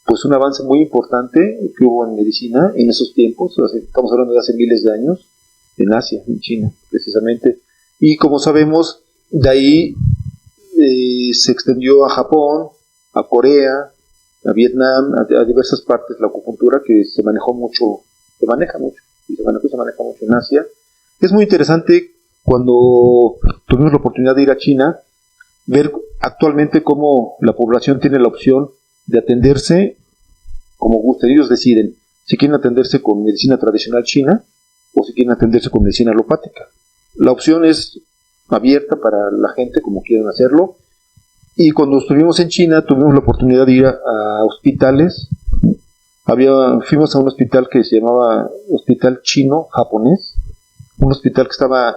pues un avance muy importante que hubo en medicina en esos tiempos, estamos hablando de hace miles de años, en Asia, en China precisamente, y como sabemos, de ahí se extendió a Japón, a Corea, a Vietnam, a diversas partes la acupuntura, que se maneja mucho en Asia. Es muy interesante cuando tuvimos la oportunidad de ir a China, ver actualmente cómo la población tiene la opción de atenderse como gusten. Ellos deciden si quieren atenderse con medicina tradicional china o si quieren atenderse con medicina alopática. La opción es abierta para la gente como quieran hacerlo. Y cuando estuvimos en China tuvimos la oportunidad de ir a hospitales. Fuimos a un hospital que se llamaba Hospital Chino-Japonés, un hospital que estaba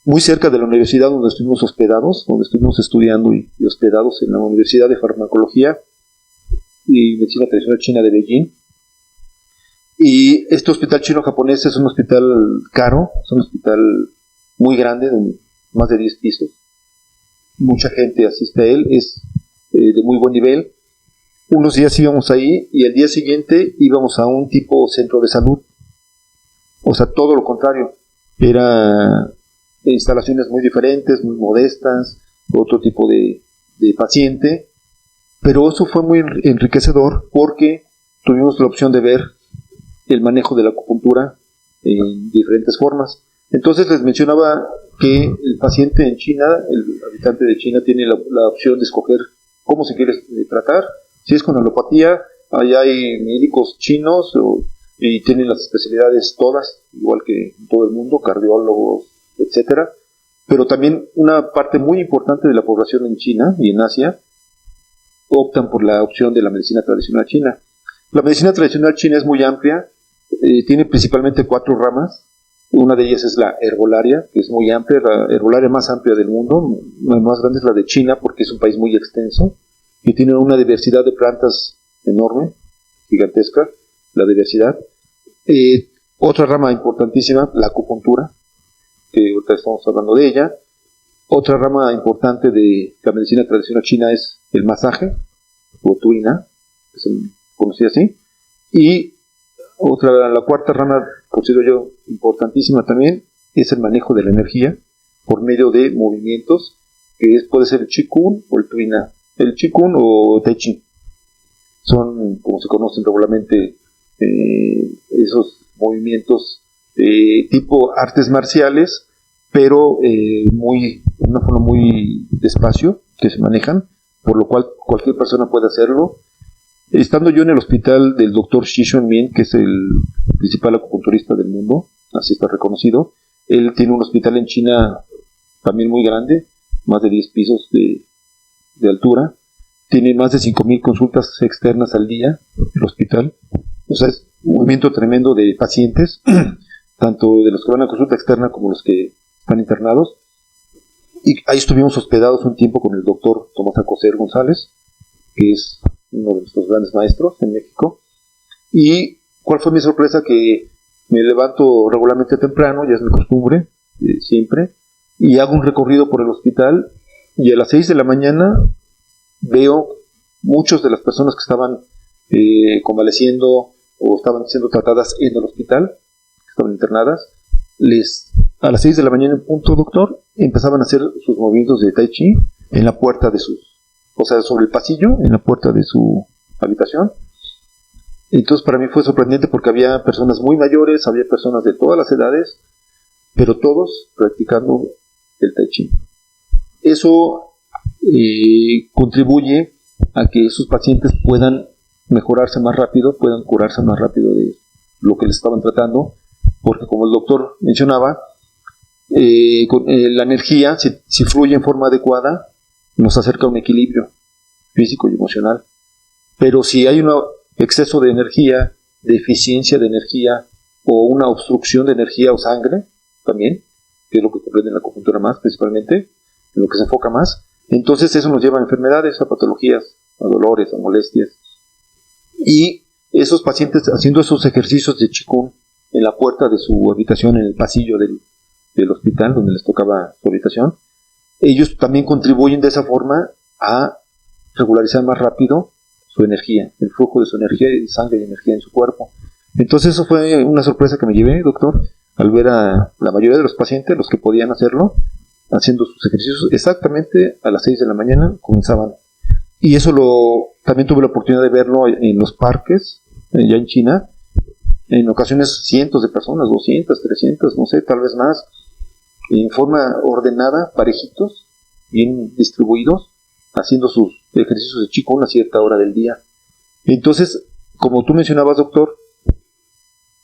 muy cerca de la universidad donde estuvimos hospedados, donde estuvimos estudiando y hospedados en la Universidad de Farmacología y Medicina Tradicional China de Beijing. Y este hospital chino-japonés es un hospital caro, es un hospital muy grande, de más de 10 pisos. Mucha gente asiste a él, es de muy buen nivel. Unos días íbamos ahí y el día siguiente íbamos a un tipo centro de salud. O sea, todo lo contrario. Era instalaciones muy diferentes, muy modestas, otro tipo de paciente. Pero eso fue muy enriquecedor porque tuvimos la opción de ver el manejo de la acupuntura en diferentes formas. Entonces les mencionaba que el paciente en China, el habitante de China, tiene la opción de escoger cómo se quiere tratar. Si es con alopatía, allá hay médicos chinos y tienen las especialidades todas, igual que en todo el mundo, cardiólogos, etcétera. Pero también una parte muy importante de la población en China y en Asia optan por la opción de la medicina tradicional china. La medicina tradicional china es muy amplia, tiene principalmente 4 ramas. Una de ellas es la herbolaria, que es muy amplia, la herbolaria más amplia del mundo. La más grande es la de China, porque es un país muy extenso y tiene una diversidad de plantas enorme, gigantesca, la diversidad. Otra rama importantísima, la acupuntura, que ahorita estamos hablando de ella. Otra rama importante de la medicina tradicional china es el masaje, o tuina, que se conocía así. Y la cuarta rama, considero yo importantísima también, es el manejo de la energía por medio de movimientos, que puede ser el Qigong o el tuina. El Qigong o Tai Chi son, como se conocen regularmente, esos movimientos tipo artes marciales, pero de una forma muy despacio, que se manejan, por lo cual cualquier persona puede hacerlo. Estando yo en el hospital del doctor Xi Xuanmin, que es el principal acupunturista del mundo, así está reconocido, él tiene un hospital en China también muy grande, más de 10 pisos de altura, tiene más de 5,000 consultas externas al día, el hospital, o sea, es un movimiento tremendo de pacientes, tanto de los que van a consulta externa como los que están internados, y ahí estuvimos hospedados un tiempo con el doctor Tomás Alcocer González, que es uno de nuestros grandes maestros en México. Y ¿cuál fue mi sorpresa? Que me levanto regularmente temprano, ya es mi costumbre, siempre, y hago un recorrido por el hospital, y a las 6 de la mañana veo muchas de las personas que estaban convaleciendo o estaban siendo tratadas en el hospital, que estaban internadas, a las 6 de la mañana en punto, doctor, empezaban a hacer sus movimientos de Tai Chi en la puerta de sobre el pasillo, en la puerta de su habitación. Entonces para mí fue sorprendente porque había personas muy mayores, había personas de todas las edades, pero todos practicando el Tai Chi. Eso contribuye a que esos pacientes puedan mejorarse más rápido, puedan curarse más rápido de lo que les estaban tratando, porque como el doctor mencionaba, la energía, si fluye en forma adecuada, nos acerca a un equilibrio físico y emocional. Pero si hay un exceso de energía, deficiencia de energía, o una obstrucción de energía o sangre, también, que es lo que comprende la acupuntura más principalmente, en lo que se enfoca más, entonces eso nos lleva a enfermedades, a patologías, a dolores, a molestias. Y esos pacientes haciendo esos ejercicios de Qigong en la puerta de su habitación, en el pasillo del hospital donde les tocaba su habitación, ellos también contribuyen de esa forma a regularizar más rápido su energía, el flujo de su energía, de sangre y energía en su cuerpo. Entonces eso fue una sorpresa que me llevé, doctor, al ver a la mayoría de los pacientes, los que podían hacerlo, haciendo sus ejercicios exactamente a las 6 de la mañana, comenzaban. Y eso también tuve la oportunidad de verlo en los parques, ya en China, en ocasiones cientos de personas, 200, 300, no sé, tal vez más, en forma ordenada, parejitos, bien distribuidos, haciendo sus ejercicios de Qigong a cierta hora del día. Entonces, como tú mencionabas, doctor,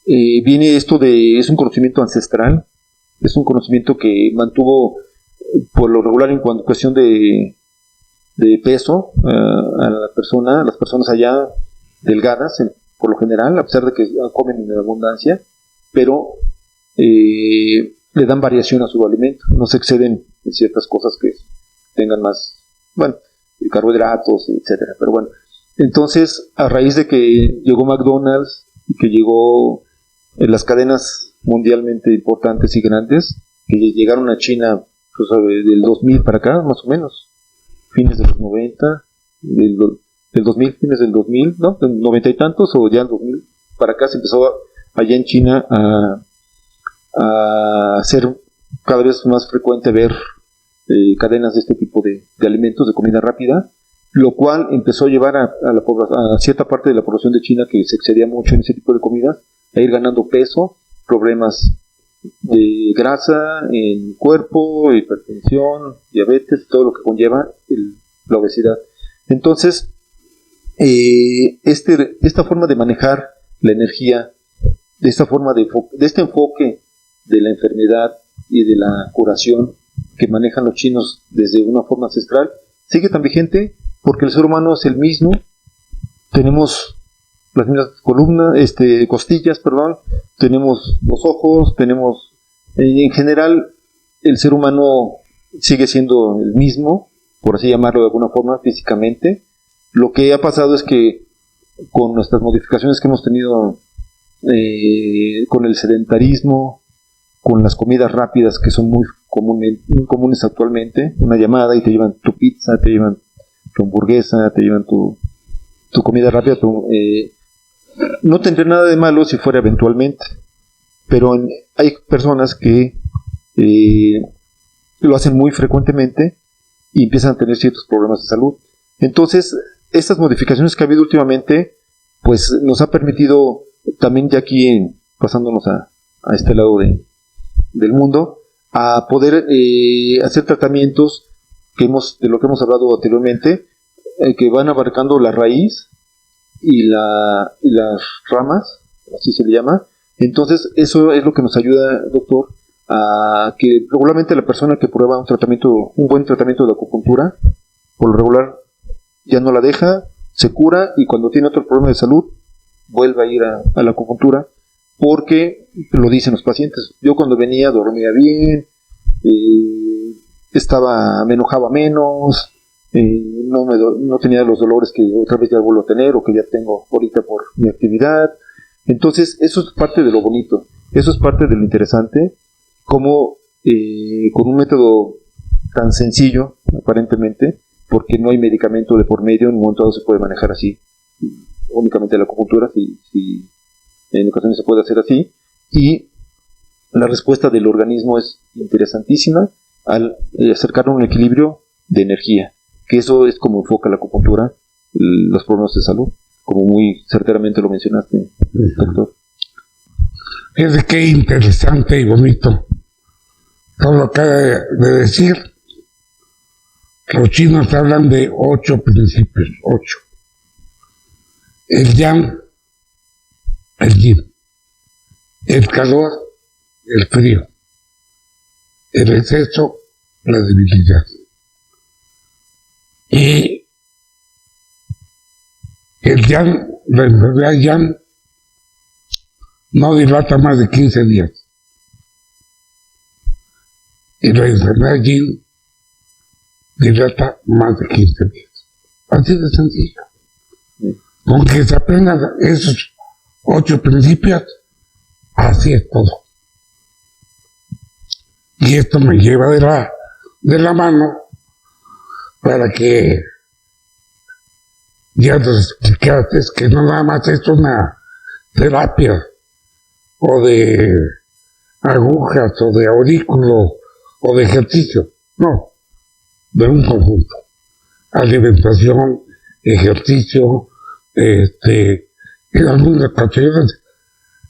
viene esto es un conocimiento ancestral, es un conocimiento que mantuvo por lo regular en cuestión de peso a las personas allá delgadas, por lo general, a pesar de que comen en abundancia, pero le dan variación a su alimento, no se exceden en ciertas cosas que tengan más, carbohidratos, etcétera. Pero bueno, entonces a raíz de que llegó McDonald's y que llegó las cadenas mundialmente importantes y grandes, que llegaron a China pues, del 2000 para acá, más o menos, fines de los 90, del 2000, fines del 2000, ¿no? Del 90 y tantos, o ya el 2000 para acá se empezó allá en China a ser cada vez más frecuente ver cadenas de este tipo de alimentos, de comida rápida, lo cual empezó a llevar a cierta parte de la población de China que se excedía mucho en ese tipo de comidas, a ir ganando peso, problemas de grasa en el cuerpo, hipertensión, diabetes, todo lo que conlleva la obesidad. Entonces, esta forma de manejar la energía, de esta forma de este enfoque de la enfermedad y de la curación que manejan los chinos desde una forma ancestral, sigue tan vigente porque el ser humano es el mismo. Tenemos las mismas columnas, costillas, perdón, tenemos los ojos, tenemos, en general, el ser humano sigue siendo el mismo, por así llamarlo de alguna forma, físicamente. Lo que ha pasado es que con nuestras modificaciones que hemos tenido, con el sedentarismo, con las comidas rápidas que son muy comunes actualmente, una llamada y te llevan tu pizza, te llevan tu hamburguesa, te llevan tu comida rápida, no tendría nada de malo si fuera eventualmente, pero hay personas que lo hacen muy frecuentemente y empiezan a tener ciertos problemas de salud. Entonces, estas modificaciones que ha habido últimamente, pues nos ha permitido también, ya aquí pasándonos a este lado del mundo, a poder hacer tratamientos de lo que hemos hablado anteriormente, que van abarcando la raíz y las ramas, así se le llama. Entonces, eso es lo que nos ayuda, doctor, a que regularmente la persona que prueba un buen tratamiento de acupuntura, por lo regular ya no la deja, se cura, y cuando tiene otro problema de salud vuelve a ir a la acupuntura, porque lo dicen los pacientes: yo cuando venía dormía bien, me enojaba menos, no tenía los dolores que otra vez ya vuelvo a tener o que ya tengo ahorita por mi actividad. Entonces, eso es parte de lo bonito, eso es parte de lo interesante, como con un método tan sencillo, aparentemente, porque no hay medicamento de por medio, en un momento dado se puede manejar así, únicamente la acupuntura, si en ocasiones se puede hacer así, y la respuesta del organismo es interesantísima al acercar un equilibrio de energía, que eso es como enfoca la acupuntura los problemas de salud, como muy certeramente lo mencionaste, doctor. Fíjate qué interesante y bonito todo lo que acaba de decir. Los chinos hablan de 8 principios, 8. El yang, el yin, el calor, el frío, el exceso, la debilidad. Y el yang, la enfermedad yang, no dilata más de 15 días. Y la enfermedad yin dilata más de 15 días. Así de sencillo. Con que se aprendan esos 8 principios, así es todo. Y esto me lleva de la mano para que ya nos explicaste que no nada más es una terapia o de agujas o de aurículo o de ejercicio, no, de un conjunto: alimentación, ejercicio, en algunas ocasiones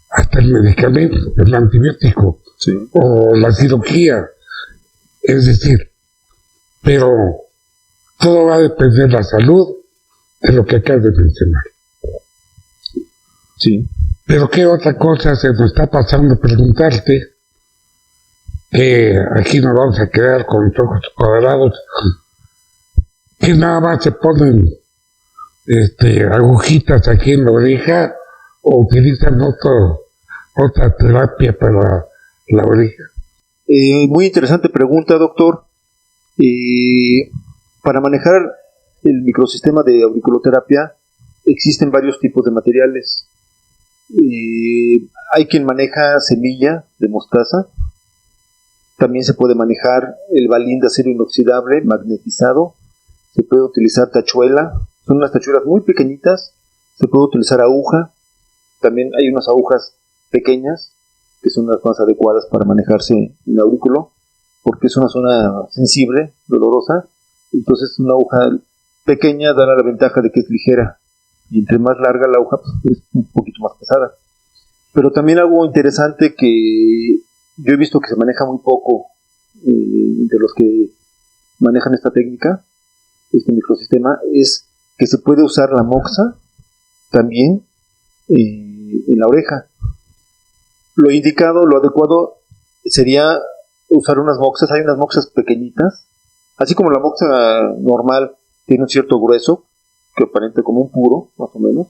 hasta el medicamento, el antibiótico, sí, o la cirugía, es decir, pero todo va a depender de la salud, de lo que acabas de mencionar. Sí. Pero qué otra cosa se nos está pasando preguntarte, que aquí nos vamos a quedar con los ojos cuadrados, que nada más se ponen agujitas aquí en la oreja, o utilizan otra terapia para la oreja. Muy interesante pregunta, doctor. Para manejar el microsistema de auriculoterapia existen varios tipos de materiales. Hay quien maneja semilla de mostaza. También se puede manejar el balín de acero inoxidable magnetizado. Se puede utilizar tachuela. Son unas tachuelas muy pequeñitas. Se puede utilizar aguja. También hay unas agujas pequeñas que son las más adecuadas para manejarse en el aurículo, porque es una zona sensible, dolorosa. Entonces una aguja pequeña da la ventaja de que es ligera, y entre más larga la aguja, pues, es un poquito más pesada. Pero también algo interesante que yo he visto que se maneja muy poco entre los que manejan esta técnica, este microsistema, es que se puede usar la moxa también en la oreja. Lo indicado, lo adecuado sería usar unas moxas. Hay unas moxas pequeñitas, así como la moxa normal tiene un cierto grueso que aparenta como un puro, más o menos.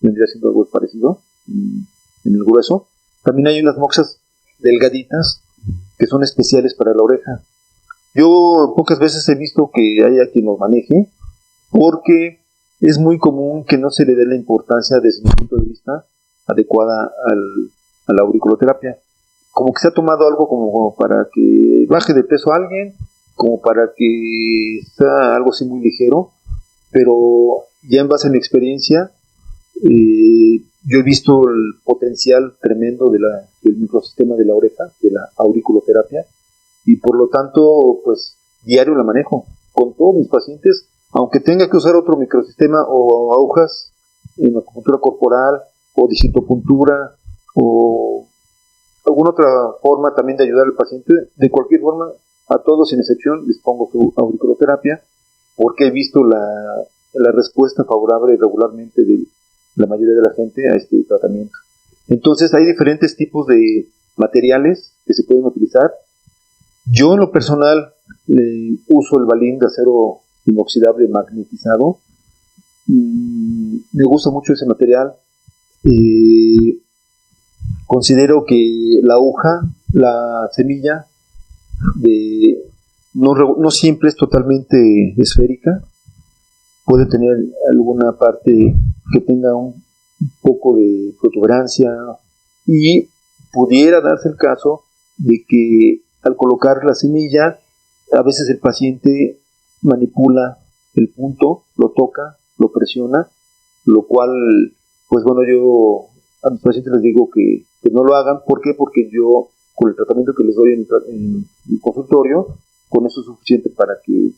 vendría siendo algo parecido en el grueso. También hay unas moxas delgaditas que son especiales para la oreja. Yo pocas veces he visto que haya quien los maneje, porque es muy común que no se le dé la importancia desde mi punto de vista adecuada a la auriculoterapia. Como que se ha tomado algo como para que baje de peso a alguien, como para que sea algo así muy ligero, pero ya en base a mi experiencia, yo he visto el potencial tremendo del microsistema de la oreja, de la auriculoterapia, y por lo tanto, pues diario la manejo con todos mis pacientes, aunque tenga que usar otro microsistema o agujas en acupuntura corporal o digitopuntura o alguna otra forma también de ayudar al paciente. De cualquier forma, a todos sin excepción les pongo su auriculoterapia, porque he visto la respuesta favorable regularmente de la mayoría de la gente a este tratamiento. Entonces hay diferentes tipos de materiales que se pueden utilizar. Yo en lo personal uso el balín de acero inoxidable magnetizado. Me gusta mucho ese material. Considero que la aguja, la semilla, no siempre es totalmente esférica. Puede tener alguna parte que tenga un poco de protuberancia, y pudiera darse el caso de que al colocar la semilla, a veces el paciente manipula el punto, lo toca, lo presiona, lo cual, pues bueno, yo a mis pacientes les digo que no lo hagan. ¿Por qué? Porque yo, con el tratamiento que les doy en el consultorio, con eso es suficiente para que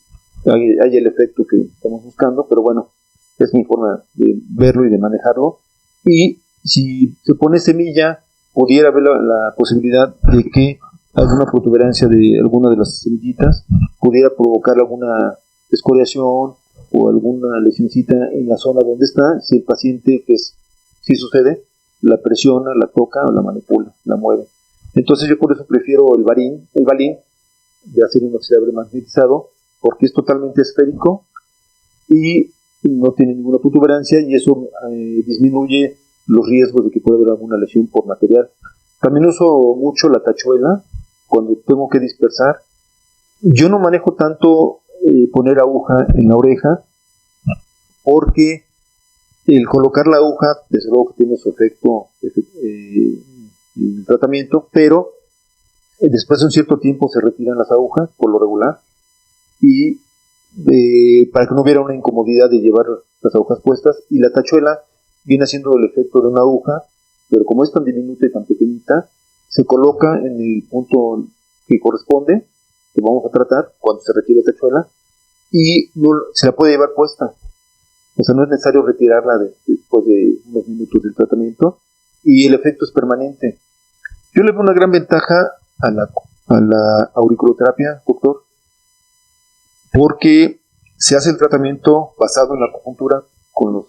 haya el efecto que estamos buscando. Pero bueno, es mi forma de verlo y de manejarlo. Y si se pone semilla, pudiera haber la posibilidad de que alguna protuberancia de alguna de las semillitas pudiera provocar alguna escoriación o alguna lesioncita en la zona donde está, si el paciente, que sí sucede, la presiona, la toca o la manipula, la mueve. Entonces yo por eso prefiero el balín de acero inoxidable magnetizado, porque es totalmente esférico y no tiene ninguna protuberancia, y eso disminuye los riesgos de que pueda haber alguna lesión por material. También uso mucho la tachuela cuando tengo que dispersar. Yo no manejo tanto poner aguja en la oreja, porque el colocar la aguja, desde luego que tiene su efecto en el tratamiento, pero después de un cierto tiempo se retiran las agujas, por lo regular, y para que no hubiera una incomodidad de llevar las agujas puestas. Y la tachuela viene haciendo el efecto de una aguja, pero como es tan diminuta y tan pequeñita, se coloca en el punto que corresponde, que vamos a tratar cuando se retire la tachuela, y se la puede llevar puesta. O sea, no es necesario retirarla después de unos minutos del tratamiento, y el efecto es permanente. Yo le veo una gran ventaja a la auriculoterapia, doctor, porque se hace el tratamiento basado en la acupuntura, con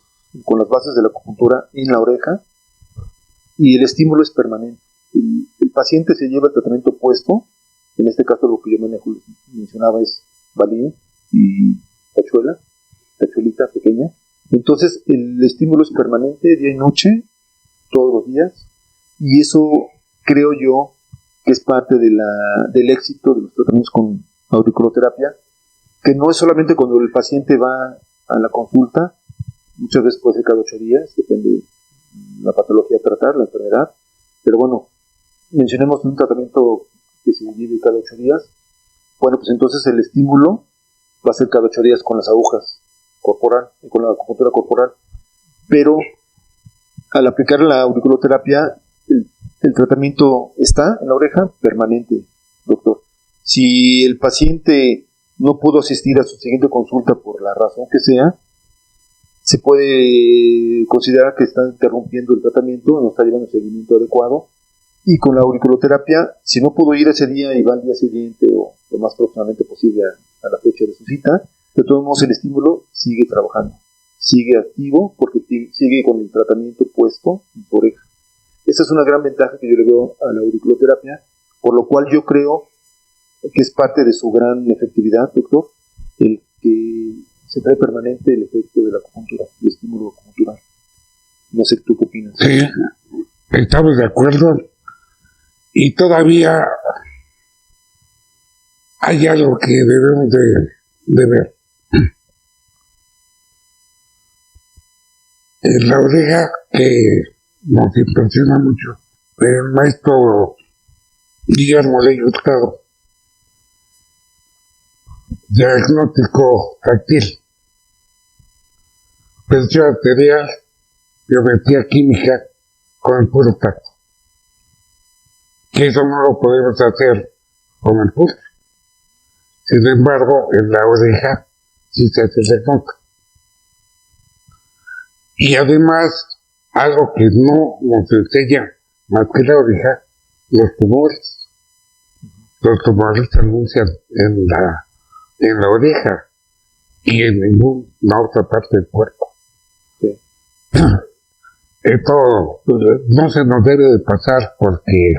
las bases de la acupuntura en la oreja, y el estímulo es permanente. El paciente se lleva el tratamiento puesto. En este caso lo que yo mencionaba es balín y tachuelita pequeña. Entonces el estímulo es permanente, día y noche, todos los días, y eso creo yo que es parte del éxito de los tratamientos con auriculoterapia, que no es solamente cuando el paciente va a la consulta. Muchas veces puede ser cada 8 días, depende de la patología a tratar, la enfermedad. Pero bueno, mencionemos un tratamiento que se lleve cada 8 días. Bueno, pues entonces el estímulo va a ser cada 8 días con las agujas corporal y con la acupuntura corporal. Pero al aplicar la auriculoterapia, el tratamiento está en la oreja permanente, doctor. Si el paciente no pudo asistir a su siguiente consulta por la razón que sea, se puede considerar que está interrumpiendo el tratamiento, no está llevando el seguimiento adecuado. Y con la auriculoterapia, si no pudo ir ese día y va al día siguiente o lo más próximamente posible a la fecha de su cita, de todos modos el estímulo sigue trabajando, sigue activo, porque sigue con el tratamiento puesto en su oreja. Esa es una gran ventaja que yo le veo a la auriculoterapia, por lo cual yo creo que es parte de su gran efectividad, doctor, el que se trae permanente el efecto de la acupuntura, el estímulo acupuntural. No sé, ¿tú qué opinas? Sí, estamos de acuerdo. Y todavía hay algo que debemos de ver. En la oreja, que nos impresiona mucho, el maestro Guillermo Ley Hurtado, diagnóstico táctil, presión arterial, biometría química con el puro tacto. Que eso no lo podemos hacer con el pulso. Sin embargo, en la oreja sí se hace diagnóstico. Y además, algo que no nos enseña más que la oreja, los tumores. Los tumores se anuncian en la oreja y en ninguna otra parte del cuerpo. Sí. Esto no se nos debe de pasar porque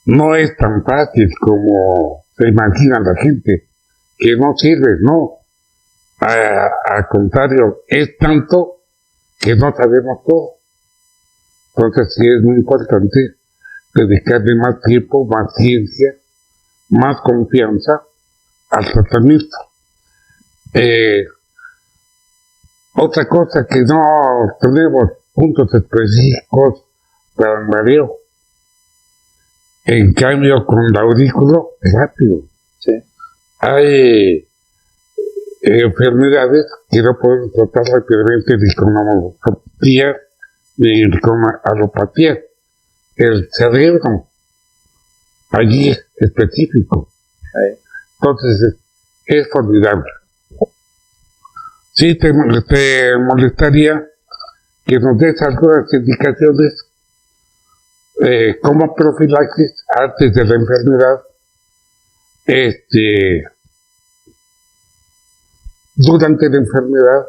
no es tan fácil como se imagina la gente, que no sirve, no. Al contrario, es tanto que no sabemos todo. Entonces sí es muy importante dedicarle más tiempo, más ciencia, más confianza al tratamiento. Otra cosa que no tenemos puntos específicos para el mareo. En cambio, con el aurículo es rápido. Sí. Hay enfermedades que no podemos tratar rápidamente ni con homeopatía ni con alopatía. El cerebro, allí es específico. Entonces, es formidable. Sí, te molestaría que nos des algunas indicaciones como profilaxis antes de la enfermedad, durante la enfermedad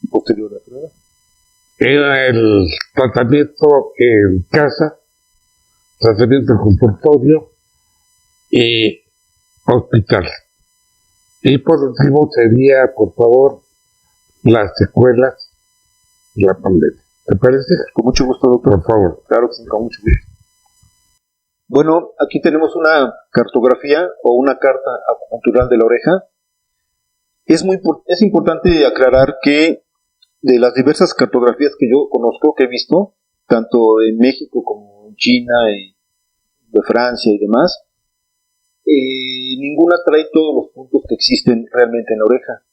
Y posterior a la enfermedad. el tratamiento en casa, tratamiento consultorio y hospital. Y por último sería, por favor, las secuelas de la pandemia. ¿Te parece? Con mucho gusto, doctor. Por favor. Claro que sí, con mucho gusto. Bueno, aquí tenemos una cartografía o una carta acupuntural de la oreja. Es importante aclarar que de las diversas cartografías que yo conozco, que he visto, tanto en México como en China y de Francia y demás, ninguna trae todos los puntos que existen realmente en la oreja.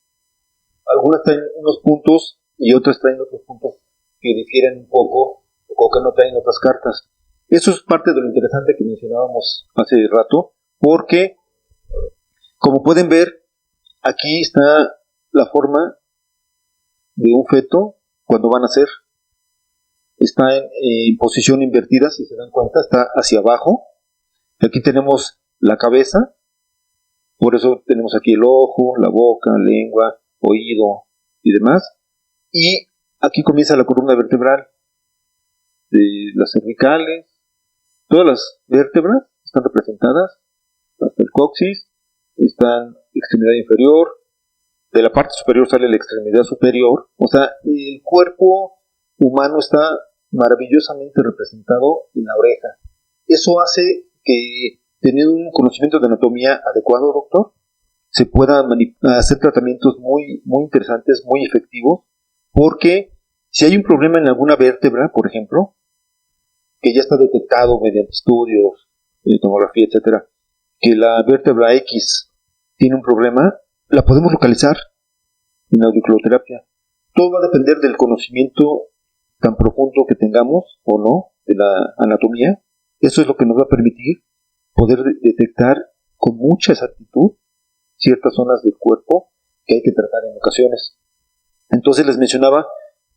Algunas traen unos puntos y otras traen otros puntos que difieren un poco o que no traen otras cartas. Eso es parte de lo interesante que mencionábamos hace rato, porque, como pueden ver, aquí está la forma de un feto cuando van a nacer. Está en posición invertida, si se dan cuenta, está hacia abajo. Aquí tenemos la cabeza, por eso tenemos aquí el ojo, la boca, lengua, oído y demás. Y aquí comienza la columna vertebral de las cervicales. Todas las vértebras están representadas, hasta el coxis, están extremidad inferior, de la parte superior sale la extremidad superior. O sea, el cuerpo humano está maravillosamente representado en la oreja. Eso hace que, teniendo un conocimiento de anatomía adecuado, doctor, se puedan hacer tratamientos muy, muy interesantes, muy efectivos, porque si hay un problema en alguna vértebra, por ejemplo, que ya está detectado mediante estudios, tomografía, etcétera, que la vértebra X tiene un problema, la podemos localizar en auriculoterapia. Todo va a depender del conocimiento tan profundo que tengamos o no de la anatomía. Eso es lo que nos va a permitir poder detectar con mucha exactitud ciertas zonas del cuerpo que hay que tratar en ocasiones. Entonces les mencionaba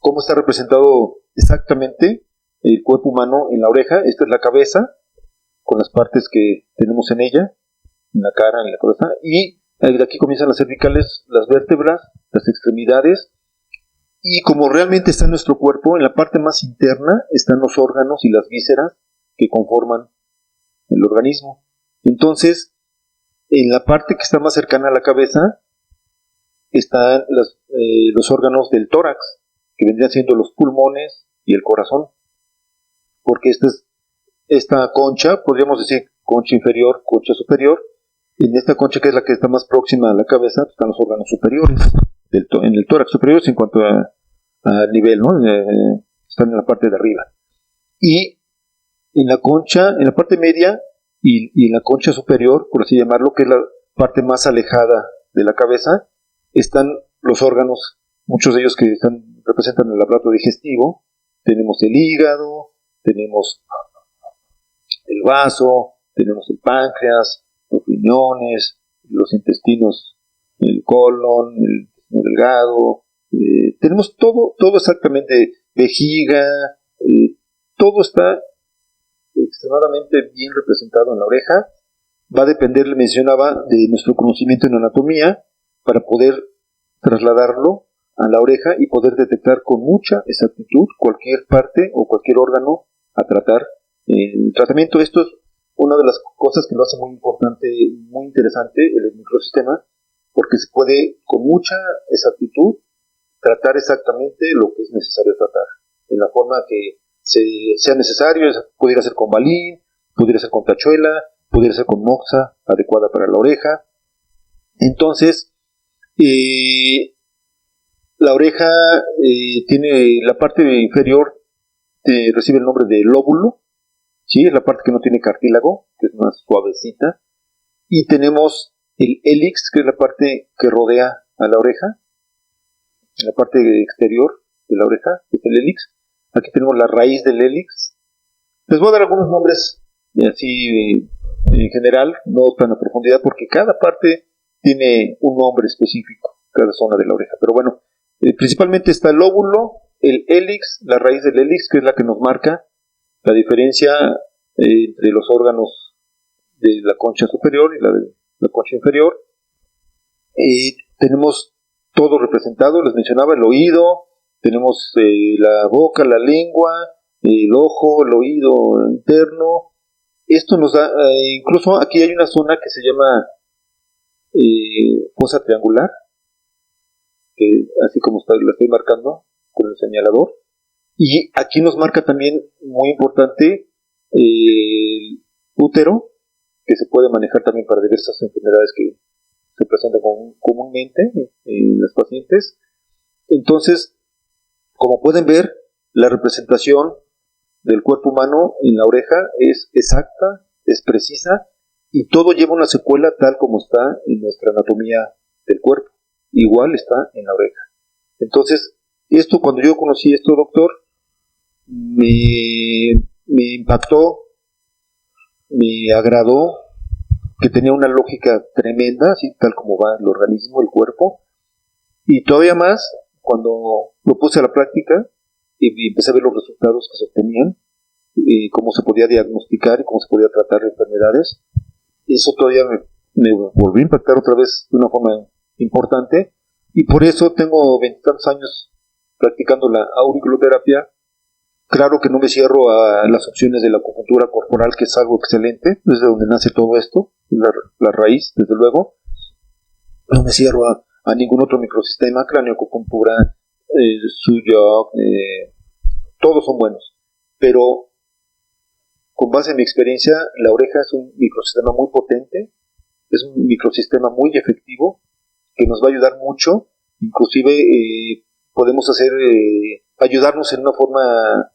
cómo está representado exactamente el cuerpo humano en la oreja. Esta es la cabeza, con las partes que tenemos en ella, en la cara, en la cabeza, y de aquí comienzan las cervicales, las vértebras, las extremidades, y como realmente está en nuestro cuerpo, en la parte más interna están los órganos y las vísceras que conforman el organismo. Entonces, en la parte que está más cercana a la cabeza están los órganos del tórax, que vendrían siendo los pulmones y el corazón, porque esta concha, podríamos decir concha inferior, concha superior. En esta concha, que es la que está más próxima a la cabeza, están los órganos superiores, en el tórax superior en cuanto a nivel, ¿no? Están en la parte de arriba. Y en la concha, en la parte media y en la concha superior, por así llamarlo, que es la parte más alejada de la cabeza, están los órganos, muchos de ellos que representan el aparato digestivo. Tenemos el hígado, tenemos el vaso, tenemos el páncreas, los riñones, los intestinos, el colon, el intestino delgado, tenemos todo exactamente, vejiga, todo está extremadamente bien representado en la oreja. Va a depender, le mencionaba, de nuestro conocimiento en anatomía para poder trasladarlo a la oreja y poder detectar con mucha exactitud cualquier parte o cualquier órgano a tratar. El tratamiento, esto es una de las cosas que lo hace muy importante, muy interesante, el microsistema, porque se puede con mucha exactitud tratar exactamente lo que es necesario tratar, en la forma que sea necesario. Pudiera ser con balín, pudiera ser con tachuela, pudiera ser con moxa adecuada para la oreja. Entonces, la oreja tiene la parte inferior, recibe el nombre de lóbulo, ¿sí? Es la parte que no tiene cartílago, que es más suavecita. Y tenemos el hélix, que es la parte que rodea a la oreja, en la parte exterior de la oreja, es el hélix. Aquí tenemos la raíz del hélix. Les voy a dar algunos nombres así en general, no tan a profundidad, porque cada parte tiene un nombre específico, cada zona de la oreja. Pero bueno, principalmente está el lóbulo, el hélix, la raíz del hélix, que es la que nos marca la diferencia entre los órganos de la concha superior y la de la concha inferior. Tenemos todo representado, les mencionaba el oído, tenemos la boca, la lengua, el ojo, el oído interno. Esto nos da, incluso aquí hay una zona que se llama fosa triangular, que así como la estoy marcando con el señalador. Y aquí nos marca también, muy importante, el útero, que se puede manejar también para diversas enfermedades que se presentan comúnmente en las pacientes. Entonces, como pueden ver, la representación del cuerpo humano en la oreja es exacta, es precisa, y todo lleva una secuela tal como está en nuestra anatomía del cuerpo. Igual está en la oreja. Entonces, cuando yo conocí esto, doctor, me impactó, me agradó, que tenía una lógica tremenda, así tal como va el organismo, el cuerpo, y todavía más cuando lo puse a la práctica y empecé a ver los resultados que se obtenían, y cómo se podía diagnosticar y cómo se podía tratar enfermedades. Eso todavía me volvió a impactar otra vez de una forma importante, y por eso tengo 20 años practicando la auriculoterapia. Claro que no me cierro a las opciones de la acupuntura corporal, que es algo excelente, desde donde nace todo esto, la raíz, desde luego. No me cierro a ningún otro microsistema, craneoacupuntura, suyo, todos son buenos. Pero con base en mi experiencia, la oreja es un microsistema muy potente, es un microsistema muy efectivo, que nos va a ayudar mucho. Inclusive podemos ayudarnos en una forma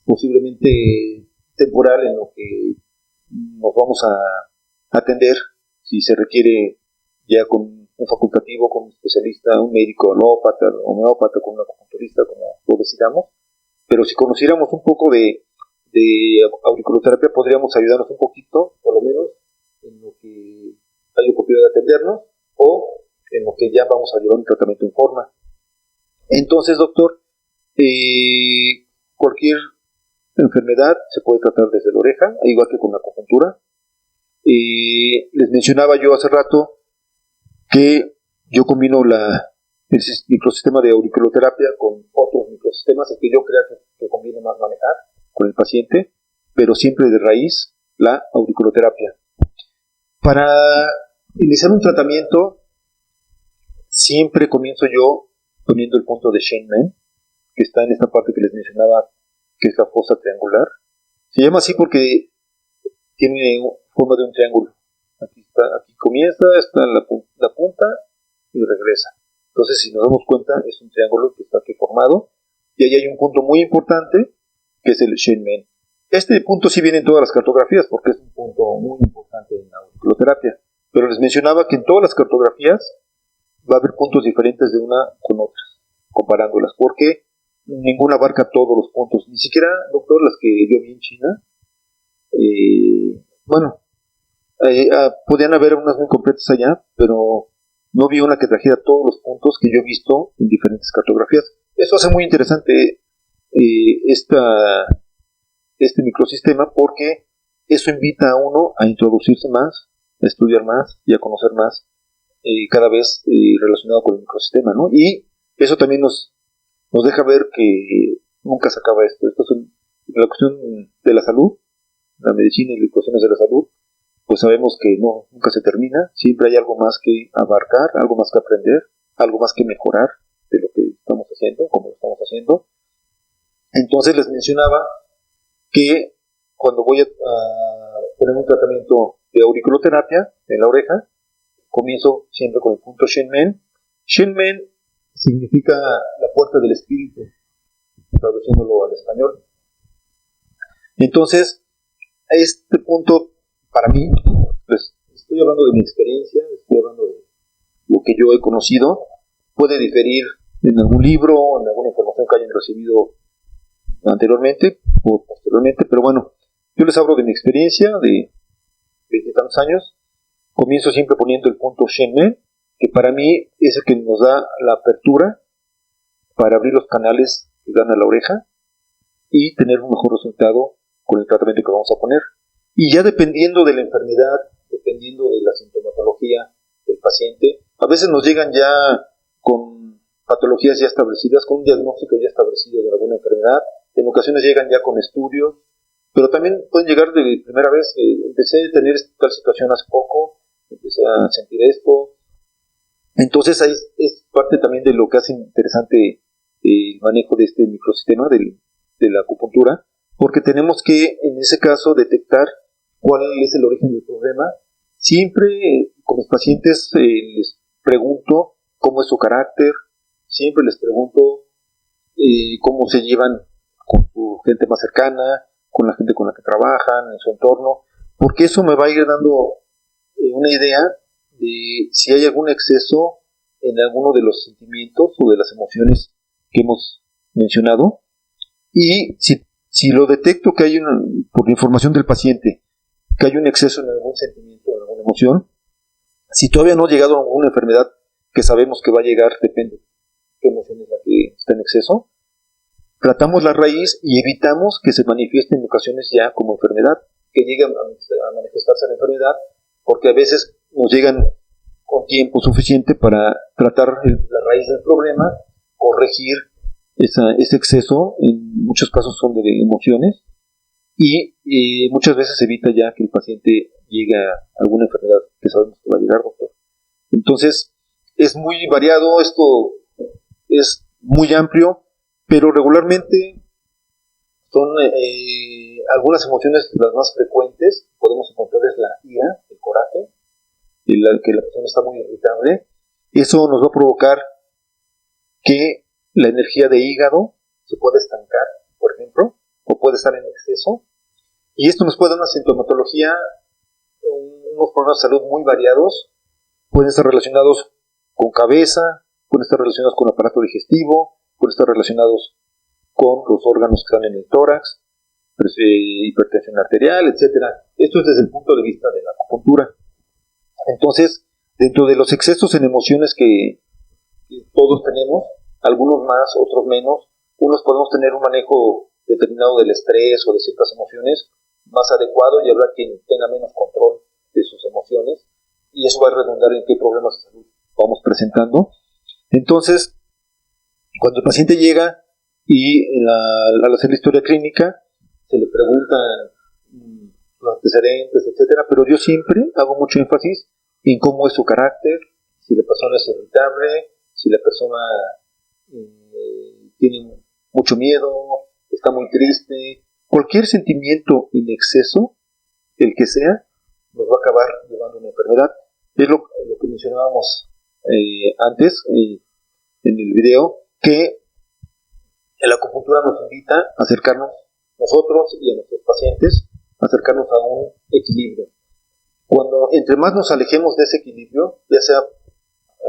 posiblemente temporal, en lo que nos vamos a atender, si se requiere ya con un facultativo, con un especialista, un médico homeópata, con un acupunturista, como lo decidamos. Pero si conociéramos un poco de auriculoterapia, podríamos ayudarnos un poquito, por lo menos, en lo que hay oportunidad de atendernos, o en lo que ya vamos a llevar un tratamiento en forma. Entonces, doctor, cualquier enfermedad se puede tratar desde la oreja, igual que con la acupuntura. Les mencionaba yo hace rato que yo combino el microsistema de auriculoterapia con otros microsistemas, el que yo crea que conviene más manejar con el paciente, pero siempre de raíz la auriculoterapia. Para iniciar un tratamiento, siempre comienzo yo poniendo el punto de Shenmen, que está en esta parte que les mencionaba, que es la fosa triangular. Se llama así porque tiene forma de un triángulo. Aquí comienza, está la punta y regresa. Entonces, si nos damos cuenta, es un triángulo que está aquí formado. Y ahí hay un punto muy importante, que es el Shenmen. Este punto sí viene en todas las cartografías, porque es un punto muy importante en la auriculoterapia. Pero les mencionaba que en todas las cartografías va a haber puntos diferentes de una con otras, comparándolas, porque ninguna abarca todos los puntos. Ni siquiera, doctor, las que yo vi en China, podían haber unas muy completas allá, pero no vi una que trajera todos los puntos que yo he visto en diferentes cartografías. Eso hace muy interesante este microsistema, porque eso invita a uno a introducirse más, a estudiar más y a conocer más, cada vez relacionado con el microsistema, ¿no? Y eso también nos deja ver que nunca se acaba esto. Esto es la cuestión de la salud, la medicina y las cuestiones de la salud, pues sabemos que nunca se termina, siempre hay algo más que abarcar, algo más que aprender, algo más que mejorar de lo que estamos haciendo, como lo estamos haciendo. Entonces les mencionaba que cuando voy a poner un tratamiento de auriculoterapia en la oreja, comienzo siempre con el punto Shenmen. Shenmen significa la puerta del espíritu, traduciéndolo al español. Entonces, este punto, para mí, pues estoy hablando de mi experiencia, estoy hablando de lo que yo he conocido, puede diferir en algún libro, en alguna información que hayan recibido anteriormente o posteriormente, pero bueno, yo les hablo de mi experiencia de 20 y tantos años. Comienzo siempre poniendo el punto Shenmen, que para mí es el que nos da la apertura para abrir los canales que dan a la oreja y tener un mejor resultado con el tratamiento que vamos a poner. Y ya dependiendo de la enfermedad, dependiendo de la sintomatología del paciente, a veces nos llegan ya con patologías ya establecidas, con un diagnóstico ya establecido de alguna enfermedad. En ocasiones llegan ya con estudios, pero también pueden llegar de primera vez. Empecé a tener tal situación hace poco, empecé a sentir esto. Entonces ahí es parte también de lo que hace interesante el manejo de este microsistema de la acupuntura, porque tenemos que en ese caso detectar cuál es el origen del problema. Siempre con mis pacientes les pregunto cómo es su carácter, siempre les pregunto cómo se llevan con su gente más cercana, con la gente con la que trabajan, en su entorno, porque eso me va a ir dando una idea de si hay algún exceso en alguno de los sentimientos o de las emociones que hemos mencionado. Y si lo detecto que hay por la información del paciente, que hay un exceso en algún sentimiento, en alguna emoción, si todavía no ha llegado a alguna enfermedad que sabemos que va a llegar, depende de qué emoción es la que está en exceso, tratamos la raíz y evitamos que se manifieste en ocasiones ya como enfermedad, que llegue a manifestarse la enfermedad, porque a veces nos llegan con tiempo suficiente para tratar la raíz del problema, corregir ese exceso. En muchos casos son de emociones, y muchas veces se evita ya que el paciente llegue a alguna enfermedad que sabemos que va a llegar, doctor. Entonces, es muy variado, esto es muy amplio, pero regularmente son algunas emociones las más frecuentes. Podemos encontrar es la ira, el coraje, que la persona está muy irritable. Eso nos va a provocar que la energía de hígado se puede estancar, por ejemplo, o puede estar en exceso, y esto nos puede dar una sintomatología, unos problemas de salud muy variados. Pueden estar relacionados con cabeza, pueden estar relacionados con aparato digestivo, pueden estar relacionados con los órganos que están en el tórax, hipertensión arterial, etcétera. Esto es desde el punto de vista de la acupuntura. Entonces, dentro de los excesos en emociones que todos tenemos, algunos más, otros menos, unos podemos tener un manejo determinado del estrés o de ciertas emociones más adecuado, y habrá quien tenga menos control de sus emociones, y eso va a redundar en qué problemas de salud vamos presentando. Entonces, cuando el paciente llega y al hacer la historia clínica se le preguntan los antecedentes, etcétera, pero yo siempre hago mucho énfasis en cómo es su carácter, si la persona es irritable, si la persona tiene mucho miedo, está muy triste. Cualquier sentimiento en exceso, el que sea, nos va a acabar llevando a una enfermedad. Es lo que mencionábamos antes en el video, que la acupuntura nos invita a acercarnos nosotros y a nuestros pacientes, a acercarnos a un equilibrio. Cuando entre más nos alejemos de ese equilibrio, ya sea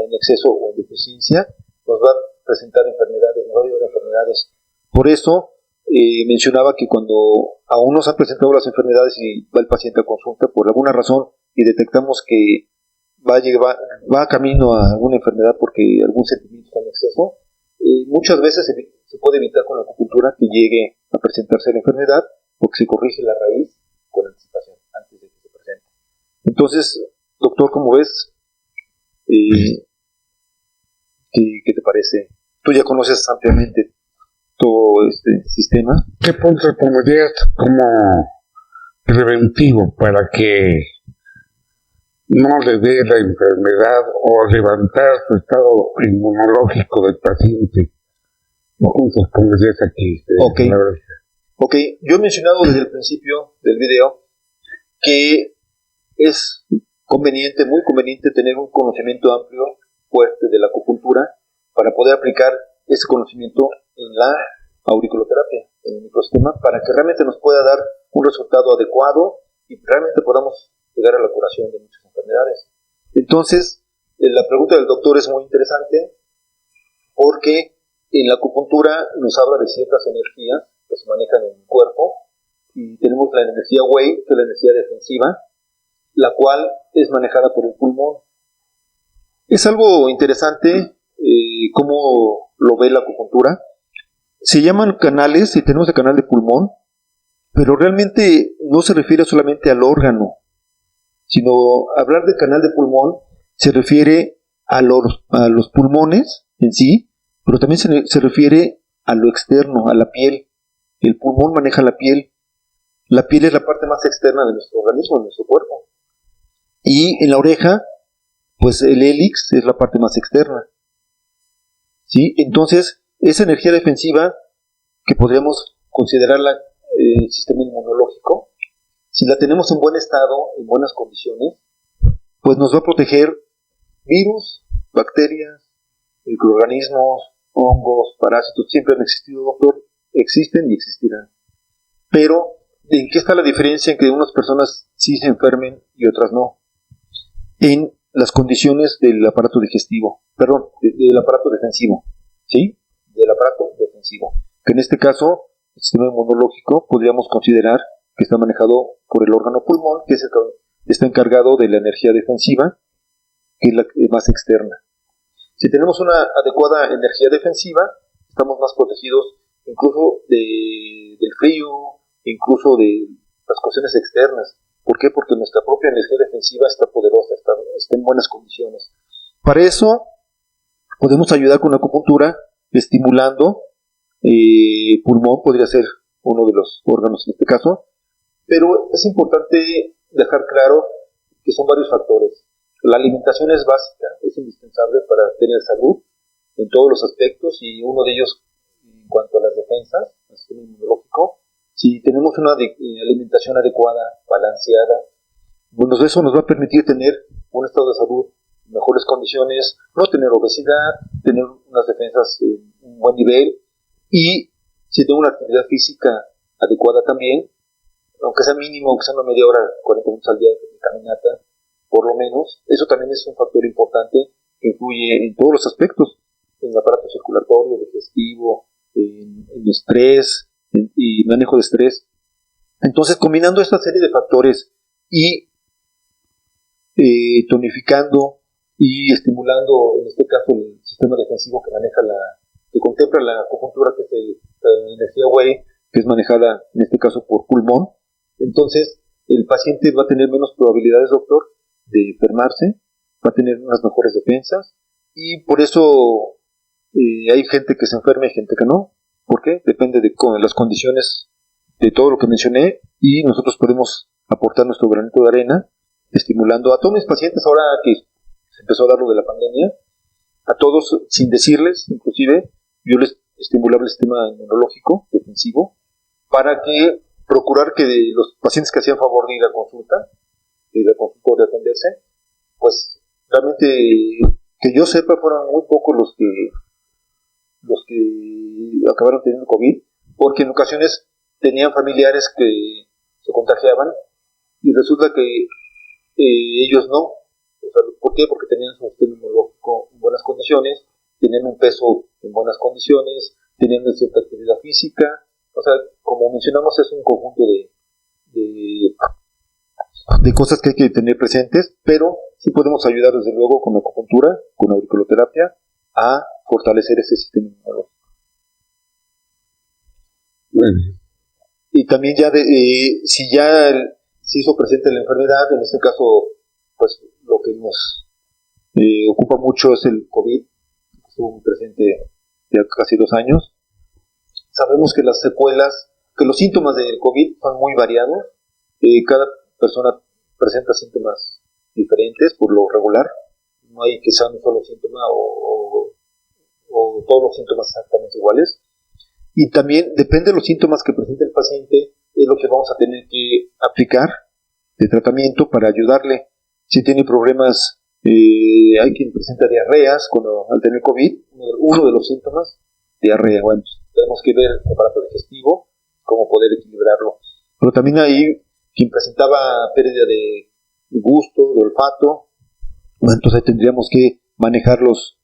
en exceso o en deficiencia, nos va a presentar enfermedades, nos va a llevar a enfermedades. Por eso mencionaba que cuando aún nos han presentado las enfermedades y va el paciente a consulta por alguna razón y detectamos que va camino a alguna enfermedad porque algún sentimiento está en exceso, muchas veces se puede evitar con la acupuntura que llegue a presentarse la enfermedad porque se corrige la raíz con anticipación antes de que se presente. Entonces, doctor, ¿cómo ves? ¿Qué te parece? Tú ya conoces ampliamente todo este sistema. ¿Qué puntos pondrías como preventivo para que no le dé la enfermedad o levantar su estado inmunológico del paciente? ¿Qué puntos pondrías aquí? Ok, yo he mencionado desde el principio del video que es conveniente, muy conveniente tener un conocimiento amplio, fuerte de la acupuntura para poder aplicar ese conocimiento en la auriculoterapia, en el microsistema, para que realmente nos pueda dar un resultado adecuado y realmente podamos llegar a la curación de muchas enfermedades. Entonces, la pregunta del doctor es muy interesante porque en la acupuntura nos habla de ciertas energías que se manejan en el cuerpo y tenemos la energía Wei, que es la energía defensiva, la cual es manejada por el pulmón. Es algo interesante cómo lo ve la acupuntura. Se llaman canales, y tenemos el canal de pulmón, pero realmente no se refiere solamente al órgano, sino hablar del canal de pulmón se refiere a los pulmones en sí, pero también se refiere a lo externo, a la piel. El pulmón maneja la piel. La piel es la parte más externa de nuestro organismo, de nuestro cuerpo. Y en la oreja, pues el hélix es la parte más externa. ¿Sí? Entonces, esa energía defensiva, que podríamos considerarla sistema inmunológico, si la tenemos en buen estado, en buenas condiciones, pues nos va a proteger virus, bacterias, microorganismos, hongos, parásitos, siempre han existido, doctor, existen y existirán. Pero, ¿en qué está la diferencia en que unas personas sí se enfermen y otras no? En las condiciones del aparato digestivo, del aparato defensivo, ¿sí? Del aparato defensivo, que en este caso, el sistema inmunológico, podríamos considerar que está manejado por el órgano pulmón, que es el que está encargado de la energía defensiva, que es la más externa. Si tenemos una adecuada energía defensiva, estamos más protegidos incluso del frío, incluso de las cuestiones externas. ¿Por qué? Porque nuestra propia energía defensiva está poderosa, está en buenas condiciones. Para eso, podemos ayudar con la acupuntura, estimulando pulmón, podría ser uno de los órganos en este caso, pero es importante dejar claro que son varios factores. La alimentación es básica, es indispensable para tener salud en todos los aspectos y uno de ellos en cuanto a las defensas, el sistema inmunológico. Si tenemos una alimentación adecuada, balanceada, bueno, eso nos va a permitir tener un estado de salud en mejores condiciones, no tener obesidad, tener unas defensas en un buen nivel y si tengo una actividad física adecuada también, aunque sea mínimo, aunque sea una media hora, 40 minutos al día de caminata, por lo menos, eso también es un factor importante que influye en todos los aspectos, en el aparato circulatorio, digestivo, en estrés y manejo de estrés. Entonces, combinando esta serie de factores y tonificando y estimulando, en este caso, el sistema defensivo que contempla la acupuntura, que es la energía Wei, que es manejada, en este caso, por pulmón, entonces el paciente va a tener menos probabilidades, doctor, de enfermarse, va a tener unas mejores defensas y por eso hay gente que se enferma y gente que no. ¿Por qué? Depende de las condiciones de todo lo que mencioné y nosotros podemos aportar nuestro granito de arena estimulando a todos mis pacientes ahora que se empezó a dar lo de la pandemia, a todos sin decirles, inclusive yo les estimulable el sistema inmunológico defensivo, para que procurar que los pacientes que hacían favor de ir a consulta, de ir al consultorio a atenderse, pues realmente que yo sepa fueron muy pocos los que acabaron teniendo COVID, porque en ocasiones tenían familiares que se contagiaban y resulta que ellos no. O sea, ¿por qué? Porque tenían su sistema inmunológico en buenas condiciones, tenían un peso en buenas condiciones, tenían una cierta actividad física. O sea, como mencionamos, es un conjunto de cosas que hay que tener presentes, pero sí podemos ayudar desde luego con la acupuntura, con la auriculoterapia, a fortalecer ese sistema inmunológico. Bueno, Y también ya si ya se hizo presente la enfermedad, en este caso, pues lo que nos ocupa mucho es el COVID, que estuvo muy presente ya casi 2 años. Sabemos que las secuelas, que los síntomas del COVID son muy variados. Cada persona presenta síntomas diferentes por lo regular. No hay que sea un solo síntoma o todos los síntomas exactamente iguales. Y también depende de los síntomas que presente el paciente, es lo que vamos a tener que aplicar de tratamiento para ayudarle. Si tiene problemas, hay quien presenta diarreas al tener COVID, uno de los síntomas, diarrea. Bueno, tenemos que ver el aparato digestivo, cómo poder equilibrarlo. Pero también hay quien presentaba pérdida de gusto, de olfato. Bueno, entonces tendríamos que manejar los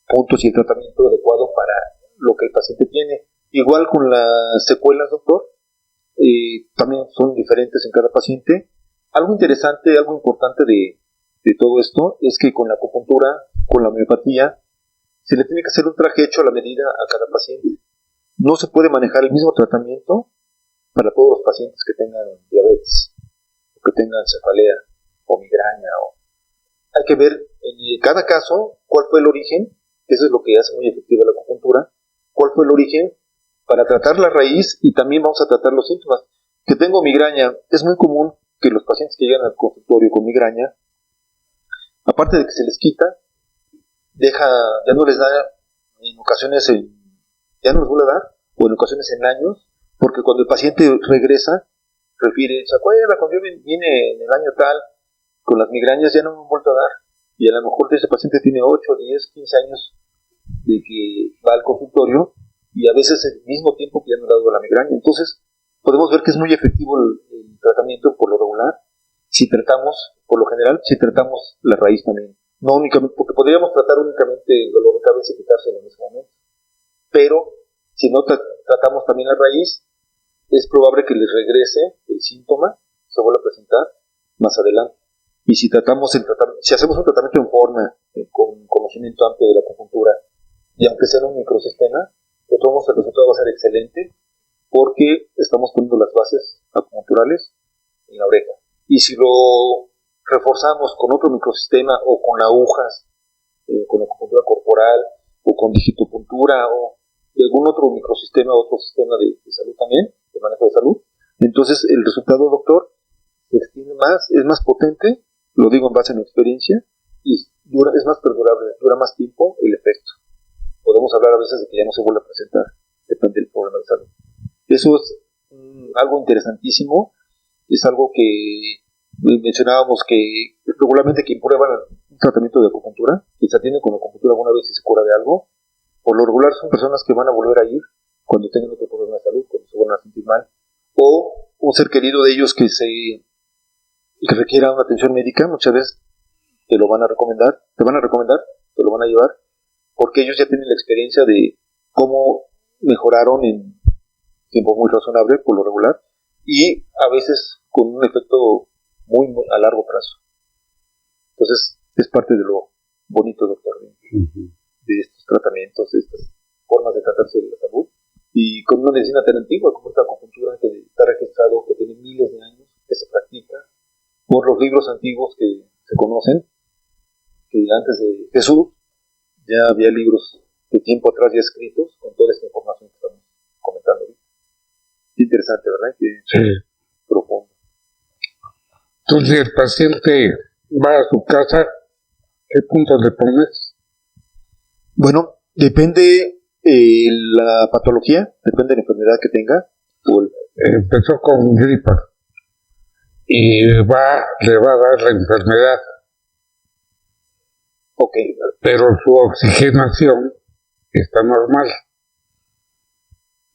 puntos y el tratamiento adecuado para lo que el paciente tiene. Igual con las secuelas, doctor, también son diferentes en cada paciente. Algo interesante, algo importante de todo esto es que con la acupuntura, con la homeopatía, se le tiene que hacer un traje hecho a la medida a cada paciente. No se puede manejar el mismo tratamiento para todos los pacientes que tengan diabetes, o que tengan cefalea, o migraña. Hay que ver en cada caso cuál fue el origen, eso es lo que hace muy efectiva la acupuntura, cuál fue el origen para tratar la raíz y también vamos a tratar los síntomas. Que tengo migraña, es muy común que los pacientes que llegan al consultorio con migraña, aparte de que se les quita, ya no les da en ocasiones, ya no les vuelve a dar, o en ocasiones en años, porque cuando el paciente regresa, refiere, ¿se acuerda cuando yo vine en el año tal, con las migrañas ya no me han vuelto a dar? Y a lo mejor ese paciente tiene 8, 10, 15 años de que va al consultorio y a veces el mismo tiempo que ya no le ha dado la migraña. Entonces, podemos ver que es muy efectivo el tratamiento por lo regular, por lo general, si tratamos la raíz también. No únicamente, porque podríamos tratar únicamente el dolor de cabeza y quitárselo en ese momento. Pero, si no tratamos también la raíz, es probable que les regrese el síntoma, se vuelva a presentar más adelante. Y si hacemos un tratamiento en forma, con conocimiento amplio de la acupuntura, y aunque sea un microsistema, de todos modos el resultado va a ser excelente, porque estamos poniendo las bases acupunturales en la oreja. Y si lo reforzamos con otro microsistema, o con agujas, con acupuntura corporal, o con digitopuntura, o de algún otro microsistema, otro sistema de salud también, de manejo de salud, entonces el resultado, doctor, se extiende más, es más potente, lo digo en base a mi experiencia, y es más perdurable, dura más tiempo el efecto. Podemos hablar a veces de que ya no se vuelve a presentar, depende del problema de salud. Eso es algo interesantísimo, es algo que mencionábamos, que regularmente quien prueba un tratamiento de acupuntura, que se atiende con acupuntura alguna vez y se cura de algo, por lo regular son personas que van a volver a ir cuando tengan otro problema de salud, cuando se vuelvan a sentir mal, o un ser querido de ellos que requiera una atención médica, muchas veces te lo van a recomendar, te lo van a llevar, porque ellos ya tienen la experiencia de cómo mejoraron en tiempo muy razonable, por lo regular, y a veces con un efecto muy a largo plazo. Entonces, es parte de lo bonito, doctor, de estos tratamientos, de estas formas de tratarse de la salud, y con una medicina tan antigua como esta acupuntura, que está registrado, que tiene miles de años, que se practica, por los libros antiguos que se conocen, que antes de Jesús ya había libros de tiempo atrás ya escritos con toda esta información que estamos comentando ahorita. Interesante, ¿verdad? sí. Profundo. Entonces, el paciente va a su casa, ¿qué puntos le pones? Bueno, depende la patología, depende de la enfermedad que tenga. Empezó con gripa y le va a dar la enfermedad, Ok, pero su oxigenación está normal.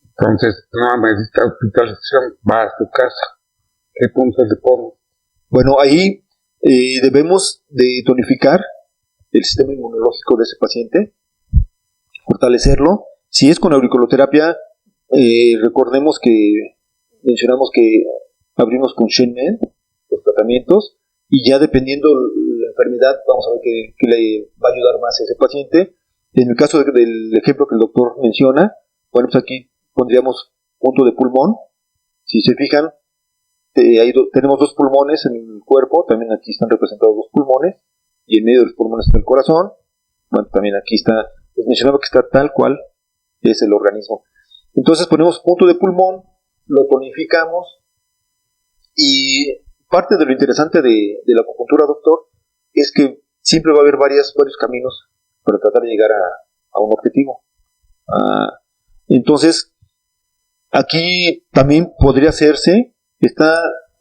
Entonces no amerita hospitalización, va a su casa. ¿Qué punto le pongo? bueno, ahí debemos de tonificar el sistema inmunológico de ese paciente, fortalecerlo. Si es con auriculoterapia, recordemos que mencionamos que abrimos con Shenmen los tratamientos y ya dependiendo la enfermedad vamos a ver qué le va a ayudar más a ese paciente. En el caso del ejemplo que el doctor menciona, bueno, pues aquí pondríamos punto de pulmón. Si se fijan, tenemos dos pulmones en el cuerpo, también aquí están representados dos pulmones y en medio de los pulmones está el corazón. Bueno, también aquí está, les mencionaba que está tal cual es el organismo. Entonces ponemos punto de pulmón, lo tonificamos y parte de lo interesante de la acupuntura, doctor, es que siempre va a haber varios caminos para tratar de llegar a un objetivo. Entonces, aquí también podría hacerse,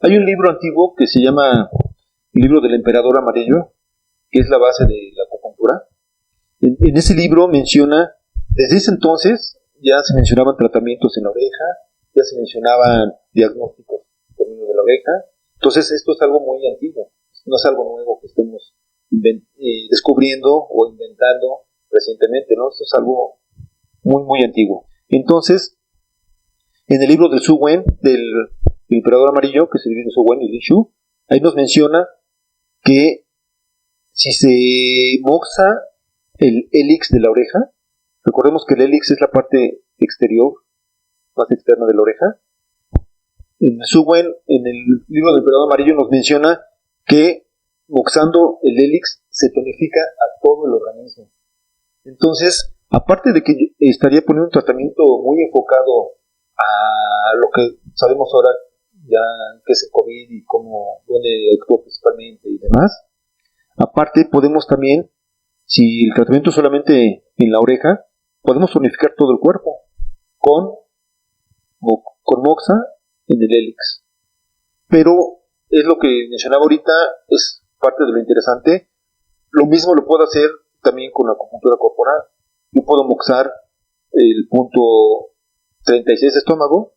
hay un libro antiguo que se llama el libro del emperador amarillo, que es la base de la acupuntura. En ese libro menciona, desde ese entonces ya se mencionaban tratamientos en la oreja, ya se mencionaban diagnósticos por medio de la oreja. Entonces esto es algo muy antiguo, no es algo nuevo que estemos descubriendo o inventando recientemente, ¿no? Esto es algo muy, muy antiguo. Entonces, en el libro del Su Wen, del emperador amarillo, que se divide en Su Wen y Lin Shu, ahí nos menciona que si se moxa el hélix de la oreja, recordemos que el hélix es la parte exterior, más externa de la oreja. En Su Wen, en el libro del emperador amarillo, nos menciona que moxando el hélix se tonifica a todo el organismo. Entonces, aparte de que estaría poniendo un tratamiento muy enfocado a lo que sabemos ahora, ya que es el COVID y cómo, dónde actuó principalmente y demás, aparte podemos también, si el tratamiento es solamente en la oreja, podemos tonificar todo el cuerpo con moxa en el hélix. Pero es lo que mencionaba ahorita, es parte de lo interesante. Lo mismo lo puedo hacer también con la acupuntura corporal. Yo puedo moxar el punto 36 de estómago,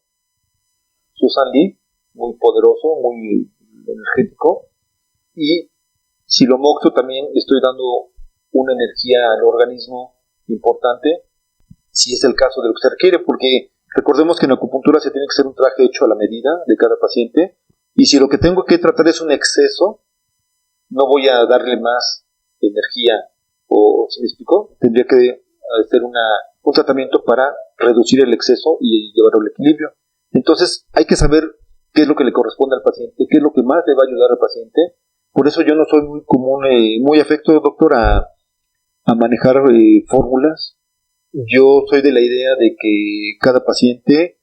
Susan Lee, muy poderoso, muy energético, y si lo moxo también estoy dando una energía al organismo importante, si es el caso de lo que se requiere, porque recordemos que en la acupuntura se tiene que hacer un traje hecho a la medida de cada paciente, y si lo que tengo que tratar es un exceso, no voy a darle más energía, o si me explico, tendría que hacer un tratamiento para reducir el exceso y llevarlo al equilibrio. Entonces hay que saber qué es lo que le corresponde al paciente, qué es lo que más le va a ayudar al paciente. Por eso yo no soy muy común, muy afecto, doctor, a manejar fórmulas. Yo soy de la idea de que cada paciente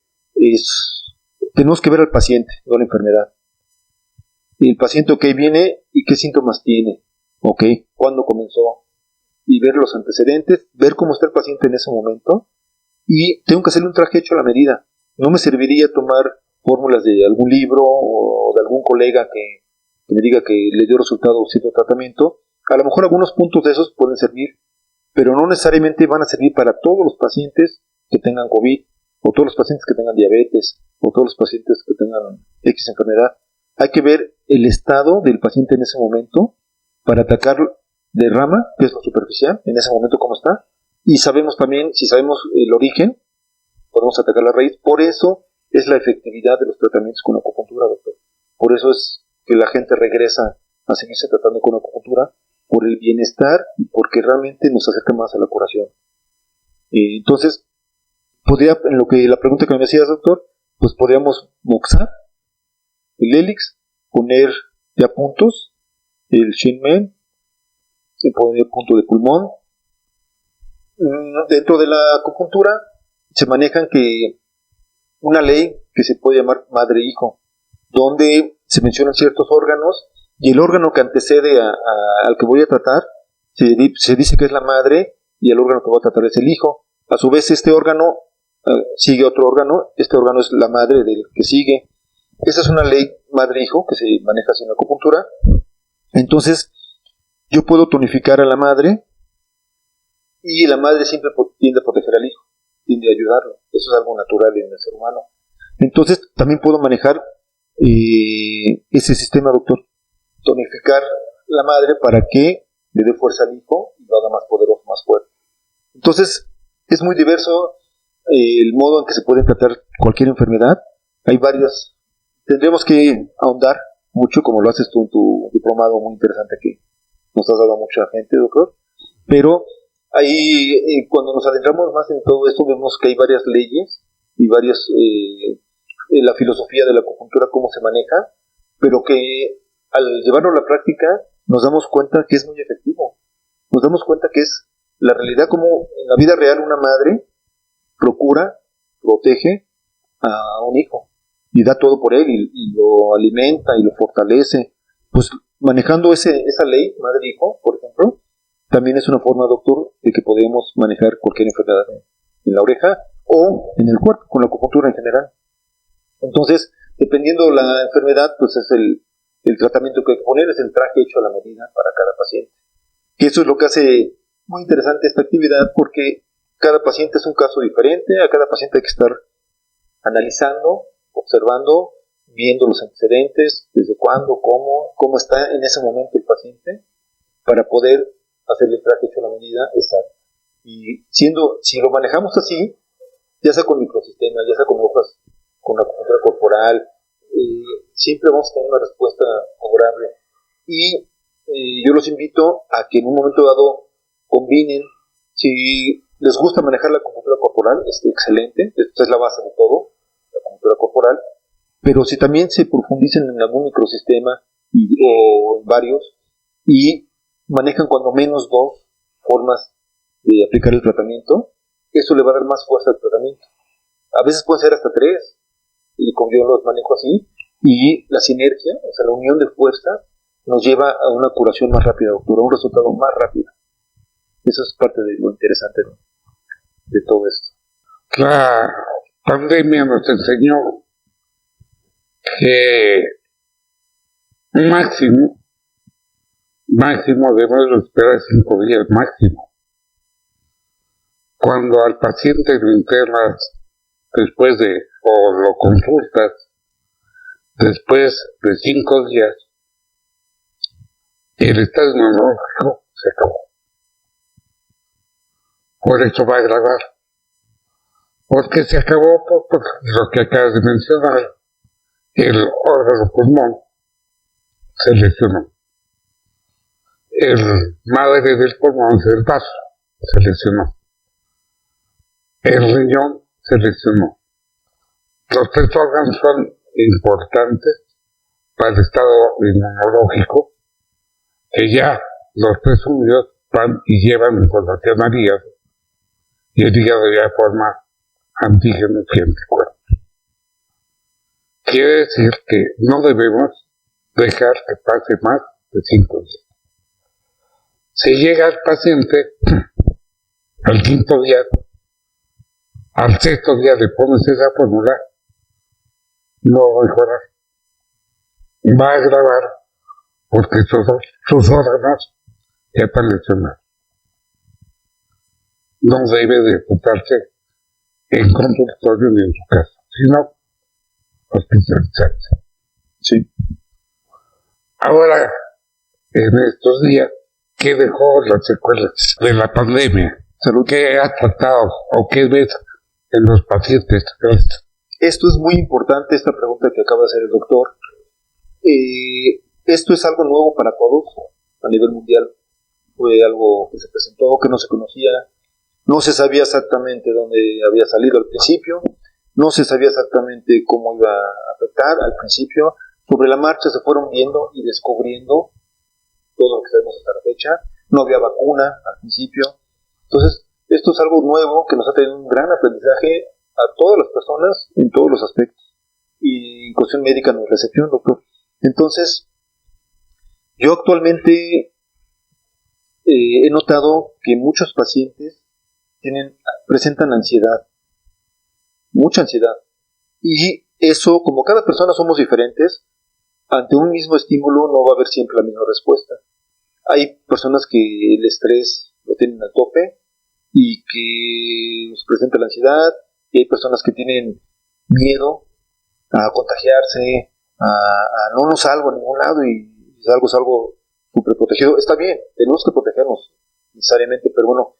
tenemos que ver al paciente, no a la enfermedad. El paciente, ok, viene y qué síntomas tiene, ok, cuándo comenzó, y ver los antecedentes, ver cómo está el paciente en ese momento, y tengo que hacerle un traje hecho a la medida. No me serviría tomar fórmulas de algún libro o de algún colega que me diga que le dio resultado cierto tratamiento. A lo mejor algunos puntos de esos pueden servir, pero no necesariamente van a servir para todos los pacientes que tengan COVID, o todos los pacientes que tengan diabetes, o todos los pacientes que tengan X enfermedad. Hay que ver el estado del paciente en ese momento para atacar de rama, que es lo superficial, en ese momento cómo está, y sabemos también, si sabemos el origen, podemos atacar la raíz. Por eso es la efectividad de los tratamientos con acupuntura, doctor. Por eso es que la gente regresa a seguirse tratando con acupuntura, por el bienestar y porque realmente nos acerca más a la curación. Entonces, en lo que la pregunta que me hacías, doctor, pues podríamos moxar el hélix, poner ya puntos, el Shenmen, se pone el punto de pulmón. Dentro de la acupuntura se manejan una ley que se puede llamar madre-hijo, donde se mencionan ciertos órganos y el órgano que antecede al que voy a tratar se dice que es la madre y el órgano que voy a tratar es el hijo. A su vez, este órgano sigue otro órgano. Este órgano es la madre del que sigue. Esa es una ley madre-hijo que se maneja así en la acupuntura. Entonces, yo puedo tonificar a la madre y la madre siempre tiende a proteger al hijo, tiende a ayudarlo. Eso es algo natural en el ser humano. Entonces, también puedo manejar ese sistema, doctor. Tonificar la madre para que le dé fuerza al hijo y lo haga más poderoso, más fuerte. Entonces, es muy diverso el modo en que se puede tratar cualquier enfermedad. Hay varias. Tendremos que ahondar mucho, como lo haces tú en tu diplomado muy interesante que nos has dado a mucha gente, doctor. Pero ahí, cuando nos adentramos más en todo esto, vemos que hay varias leyes y varias, la filosofía de la acupuntura, cómo se maneja, pero que al llevarlo a la práctica nos damos cuenta que es muy efectivo. Nos damos cuenta que es la realidad, como en la vida real una madre procura, protege a un hijo y da todo por él y lo alimenta y lo fortalece. Pues manejando esa ley madre-hijo, por ejemplo, también es una forma, doctor, de que podemos manejar cualquier enfermedad en la oreja o en el cuerpo, con la acupuntura en general. Entonces, dependiendo la enfermedad, pues es el tratamiento que hay que poner, es el traje hecho a la medida para cada paciente. Y eso es lo que hace muy interesante esta actividad, porque cada paciente es un caso diferente, a cada paciente hay que estar analizando, observando, viendo los antecedentes, desde cuándo, cómo está en ese momento el paciente, para poder hacer el traje hecho a la medida exacta. Y si lo manejamos así, ya sea con microsistema, ya sea con hojas, con la acupuntura corporal, siempre vamos a tener una respuesta favorable. Y yo los invito a que en un momento dado combinen. Si les gusta manejar la acupuntura corporal, es excelente, esta es la base de todo, la acupuntura corporal, pero si también se profundicen en algún microsistema o en varios, y manejan cuando menos 2 formas de aplicar el tratamiento, eso le va a dar más fuerza al tratamiento. A veces pueden ser hasta 3, y como yo los manejo así, y la sinergia, o sea, la unión de fuerzas, nos lleva a una curación más rápida, doctor, a un resultado más rápido. Eso es parte de lo interesante de todo esto. La pandemia nos enseñó que máximo debemos esperar 5 días máximo. Cuando al paciente lo internas después o lo consultas después de 5 días, el estado inmunológico se acabó. Por eso va a agravar. Porque se acabó por lo que acabas de mencionar. El órgano pulmón se lesionó. El madre del pulmón, el vaso, se lesionó. El riñón se lesionó. Los 3 órganos son importantes para el estado inmunológico, que ya los 3 unidos van y llevan información al hígado, y el hígado ya forma antígenos y anticuerpos. Quiere decir que no debemos dejar que pase más de 5 días. Si llega el paciente al 5.º día, al 6.º día le pones esa fórmula, no va a mejorar. Va a agravar porque sus órganos ya están lesionados. No debe de tratarse en consultorio ni en su casa, sino hospitalizarse. Sí. Ahora, en estos días, ¿qué dejó las secuelas de la pandemia? ¿Qué ha tratado o qué ves en los pacientes? Esto es muy importante, esta pregunta que acaba de hacer el doctor. Esto es algo nuevo para todos a nivel mundial. Fue algo que se presentó, que no se conocía. No se sabía exactamente dónde había salido al principio. No se sabía exactamente cómo iba a afectar al principio. Sobre la marcha se fueron viendo y descubriendo todo lo que sabemos hasta la fecha. No había vacuna al principio. Entonces, esto es algo nuevo que nos ha tenido un gran aprendizaje a todas las personas en todos los aspectos. Y en cuestión médica no es la excepción, doctor. Entonces, yo actualmente he notado que muchos pacientes presentan ansiedad, mucha ansiedad. Y eso, como cada persona somos diferentes, ante un mismo estímulo no va a haber siempre la misma respuesta. Hay personas que el estrés lo tienen al tope y que les presenta la ansiedad, y hay personas que tienen miedo a contagiarse, a no nos salgo a ningún lado y salgo súper protegido. Está bien, tenemos que protegernos necesariamente, pero bueno,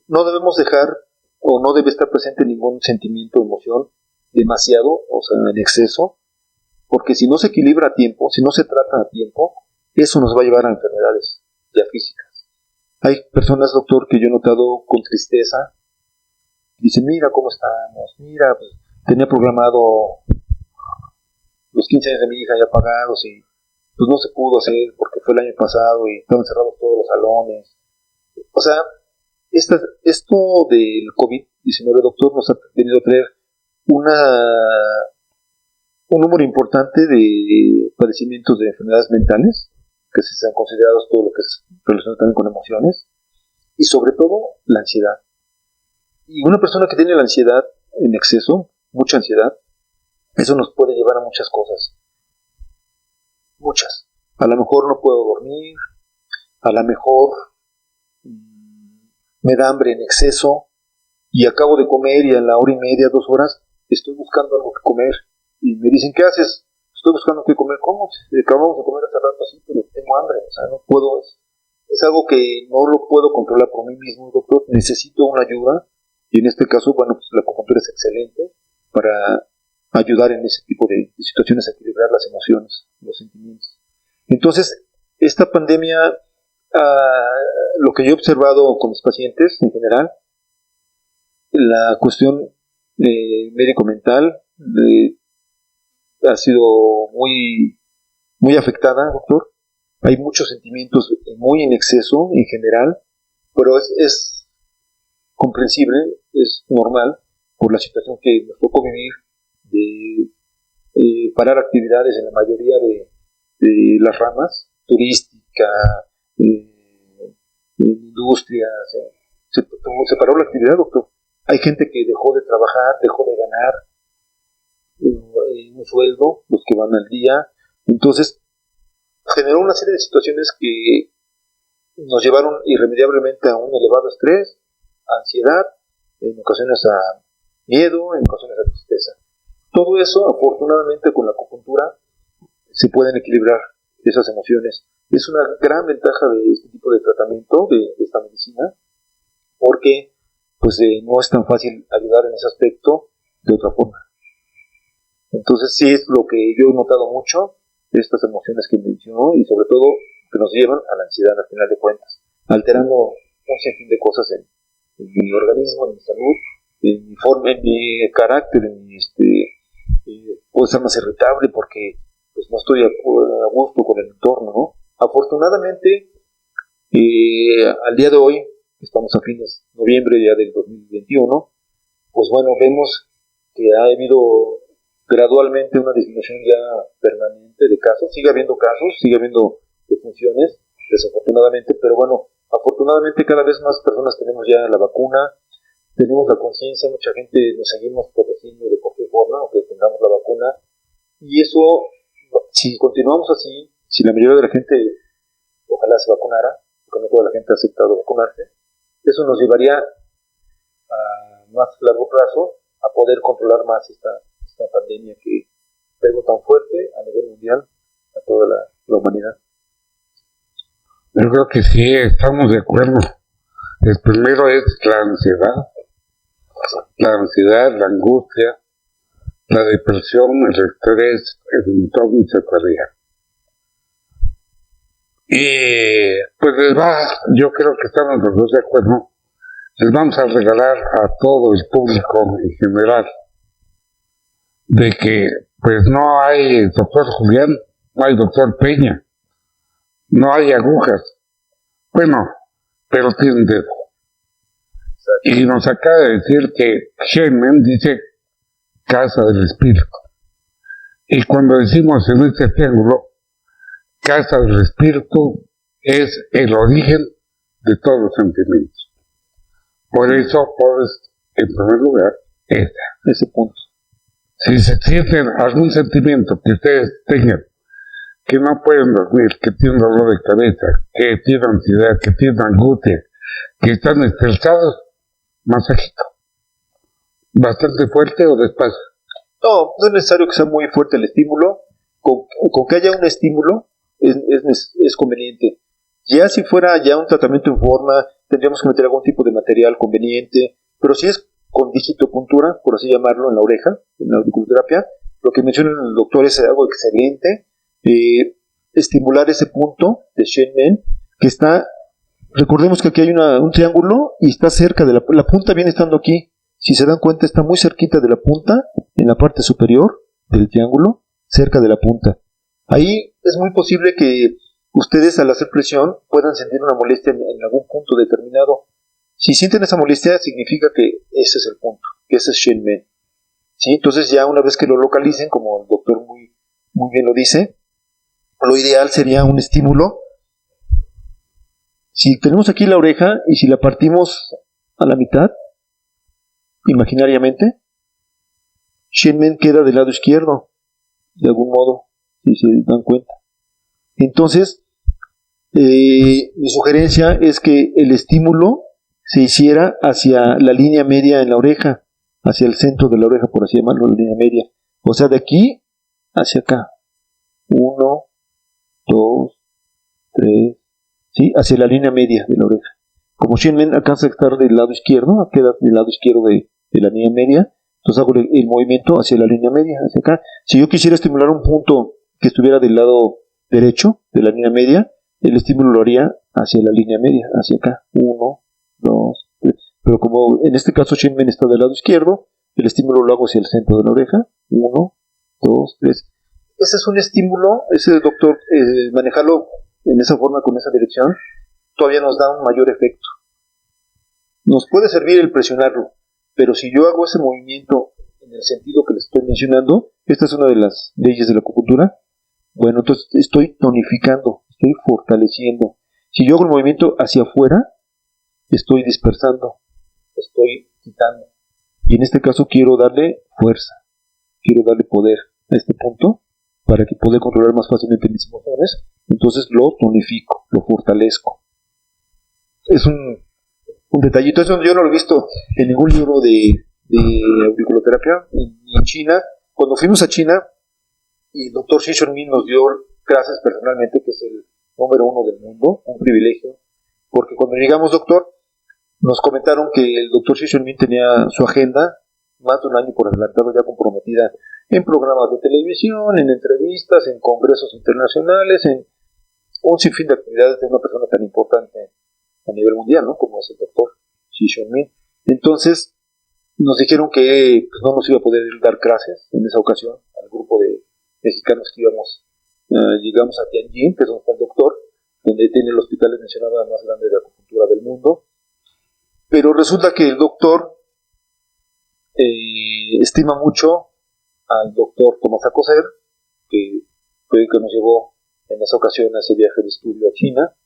no debemos dejar o no debe estar presente ningún sentimiento o emoción demasiado, o sea, en exceso, porque si no se equilibra a tiempo, si no se trata a tiempo, eso nos va a llevar a enfermedades ya físicas. Hay personas, doctor, que yo he notado con tristeza, dicen, mira cómo estamos, mira, pues, tenía programado los 15 años de mi hija ya pagados y pues no se pudo hacer porque fue el año pasado y estaban cerrados todos los salones. O sea, esto del COVID-19, doctor, nos ha venido a traer un número importante de padecimientos de enfermedades mentales, que se han considerado todo lo que es relacionado también con emociones, y sobre todo la ansiedad. Y una persona que tiene la ansiedad en exceso, mucha ansiedad, eso nos puede llevar a muchas cosas. Muchas. A lo mejor no puedo dormir, a lo mejor me da hambre en exceso y acabo de comer y a la hora y media, 2 horas, estoy buscando algo que comer y me dicen, ¿qué haces? Estoy buscando qué comer. ¿Cómo? Acabamos de comer hace rato así, pero tengo hambre, o sea, no puedo. Es algo que no lo puedo controlar por mí mismo, doctor. Necesito una ayuda y en este caso, bueno, pues la acupuntura es excelente para ayudar en ese tipo de situaciones a equilibrar las emociones, los sentimientos. Entonces, esta pandemia, lo que yo he observado con mis pacientes en general, la cuestión médico-mental ha sido muy afectada, doctor. Hay muchos sentimientos muy en exceso en general, pero es comprensible, es normal por la situación que nos tocó vivir de parar actividades en la mayoría de las ramas, turística, industrias, se paró la actividad, doctor. Hay gente que dejó de trabajar, dejó de ganar un sueldo, los que van al día. Entonces, generó una serie de situaciones que nos llevaron irremediablemente a un elevado estrés, a ansiedad, en ocasiones a miedo, en ocasiones a tristeza. Todo eso, afortunadamente, con la acupuntura se pueden equilibrar esas emociones. Es una gran ventaja de este tipo de tratamiento, de esta medicina, porque pues no es tan fácil ayudar en ese aspecto de otra forma. Entonces sí es lo que yo he notado mucho, estas emociones que mencionó y sobre todo que nos llevan a la ansiedad al final de cuentas, alterando un sinfín de cosas en mi organismo, en mi salud, en mi forma, en mi carácter, puedo ser más irritable porque pues no estoy a gusto con el entorno, ¿no? Afortunadamente, al día de hoy, estamos a fines de noviembre ya del 2021, pues bueno, vemos que ha habido gradualmente una disminución ya permanente de casos. Sigue habiendo casos, sigue habiendo defunciones, desafortunadamente, pero bueno, afortunadamente cada vez más personas tenemos ya la vacuna, tenemos la conciencia, mucha gente nos seguimos protegiendo de cualquier forma, aunque tengamos la vacuna, y eso, si continuamos así, si la mayoría de la gente ojalá se vacunara, porque no toda la gente ha aceptado vacunarse, eso nos llevaría a más largo plazo a poder controlar más esta pandemia que pegó tan fuerte a nivel mundial a toda la humanidad. Yo creo que sí, estamos de acuerdo. El primero es la ansiedad, la angustia, la depresión, el estrés, el insomnio y psicosis. Y pues yo creo que estamos los dos de acuerdo, les vamos a regalar a todo el público en general de que pues no hay doctor Julián, no hay doctor Peña, no hay agujas, bueno, pero tienen dedo. Y nos acaba de decir que Shemen dice casa del espíritu. Y cuando decimos en este triángulo, casa del espíritu es el origen de todos los sentimientos. Por eso pones en primer lugar ese punto. Si se sienten algún sentimiento que ustedes tengan, que no pueden dormir, que tienen dolor de cabeza, que tienen ansiedad, que tienen angustia, que están estresados, masajito. Bastante fuerte o despacio. No, no es necesario que sea muy fuerte el estímulo. Con que haya un estímulo es conveniente. Ya si fuera ya un tratamiento en forma, tendríamos que meter algún tipo de material conveniente, pero si es con digitopuntura, por así llamarlo, en la oreja, en la auriculoterapia, lo que menciona el doctor es algo excelente. Estimular ese punto de Shenmen, que está, recordemos que aquí hay un triángulo y está cerca de la punta, viene estando aquí. Si se dan cuenta, está muy cerquita de la punta, en la parte superior del triángulo, cerca de la punta. Ahí es muy posible que ustedes al hacer presión puedan sentir una molestia en algún punto determinado. Si sienten esa molestia, significa que ese es el punto, que ese es Shenmen. ¿Sí? Entonces ya una vez que lo localicen, como el doctor muy bien lo dice, lo ideal sería un estímulo. Si tenemos aquí la oreja y si la partimos a la mitad, imaginariamente, Shenmen queda del lado izquierdo, de algún modo, si se dan cuenta. Entonces, mi sugerencia es que el estímulo se hiciera hacia la línea media en la oreja, hacia el centro de la oreja, por así llamarlo, la línea media. O sea, de aquí hacia acá. 1, 2, 3, ¿sí? Hacia la línea media de la oreja. Como Shenmen alcanza a estar del lado izquierdo, queda del lado izquierdo de la línea media, entonces hago el movimiento hacia la línea media, hacia acá. Si yo quisiera estimular un punto que estuviera del lado derecho de la línea media, el estímulo lo haría hacia la línea media, hacia acá. 1, 2, 3. Pero como en este caso Shenmen está del lado izquierdo, el estímulo lo hago hacia el centro de la oreja. 1, 2, 3. Ese es un estímulo, ese doctor, manejarlo en esa forma, con esa dirección, todavía nos da un mayor efecto. Nos puede servir el presionarlo, pero si yo hago ese movimiento en el sentido que les estoy mencionando, esta es una de las leyes de la acupuntura, bueno, entonces estoy tonificando, estoy fortaleciendo. Si yo hago el movimiento hacia afuera, estoy dispersando, estoy quitando. Y en este caso quiero darle fuerza, quiero darle poder a este punto para que pueda controlar más fácilmente mis emociones. Entonces lo tonifico, lo fortalezco. Es un detallito, eso yo no lo he visto en ningún libro de auriculoterapia, ni en China. Cuando fuimos a China, y el doctor Xi Shunmin nos dio clases personalmente, que es el número 1 del mundo, un privilegio, porque cuando llegamos, doctor, nos comentaron que el doctor Xi Shunmin tenía su agenda más de un año por adelantado ya comprometida en programas de televisión, en entrevistas, en congresos internacionales, en un sinfín de actividades de una persona tan importante a nivel mundial, ¿no? Como es el doctor Xi Shunmin. Entonces nos dijeron que pues, no nos iba a poder dar clases en esa ocasión al grupo de mexicanos que llegamos a Tianjin, que es donde está el doctor, donde tiene el hospital mencionado más grande de acupuntura del mundo. Pero resulta que el doctor estima mucho al doctor Tomás Alcocer, que fue el que nos llevó en esa ocasión a ese viaje de estudio a China,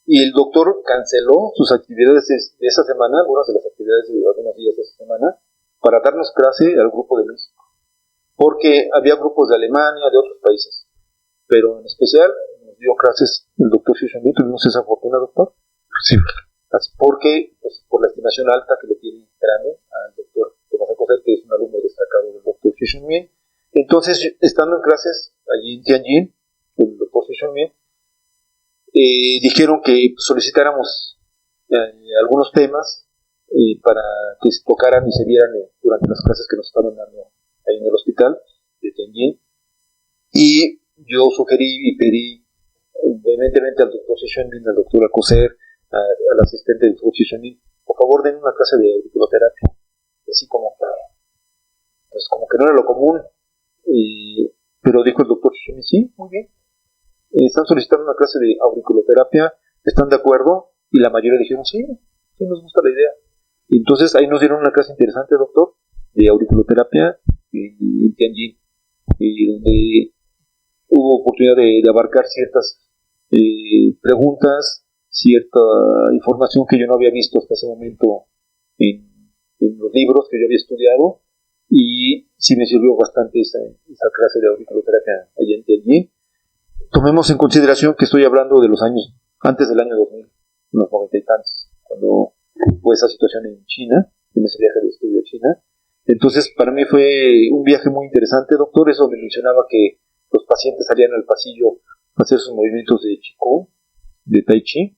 y el doctor canceló sus actividades de esa semana, algunas de las actividades de algunos días de esa semana, para darnos clase al grupo de México, porque había grupos de Alemania, de otros países, pero en especial nos dio clases el doctor Xi Shunmin. ¿Tuvimos esa fortuna, doctor? Sí. Así, porque, pues, por la estimación alta que le tiene grande al doctor Tomás Alcocer, que es un alumno destacado del doctor Xi Shunmin. Entonces, estando en clases allí en Tianjin, con el doctor Xi Shunmin, dijeron que solicitáramos algunos temas para que se tocaran y se vieran durante las clases que nos estaban dando ahí en el hospital de Tianjin. Y yo sugerí y pedí vehementemente al doctor Xi Shunmin, al doctor Alcocer, al asistente del doctor Xi Shunmin, por favor den una clase de auriculoterapia. Así como que no era lo común, pero dijo el doctor Xi Shunmin, sí, muy bien. Están solicitando una clase de auriculoterapia, ¿están de acuerdo? Y la mayoría dijeron, sí, nos gusta la idea. Y entonces ahí nos dieron una clase interesante, doctor, de auriculoterapia en Tianjin, donde hubo oportunidad de abarcar ciertas preguntas, cierta información que yo no había visto hasta ese momento en los libros que yo había estudiado, y sí me sirvió bastante esa clase de auriculoterapia allí. Tomemos en consideración que estoy hablando de los años antes del año 2000, unos 90 y tantos, cuando fue esa situación en China, en ese viaje de estudio a China. Entonces, para mí fue un viaje muy interesante, doctor. Eso me mencionaba que los pacientes salían al pasillo a hacer sus movimientos de Qigong, de Tai Chi,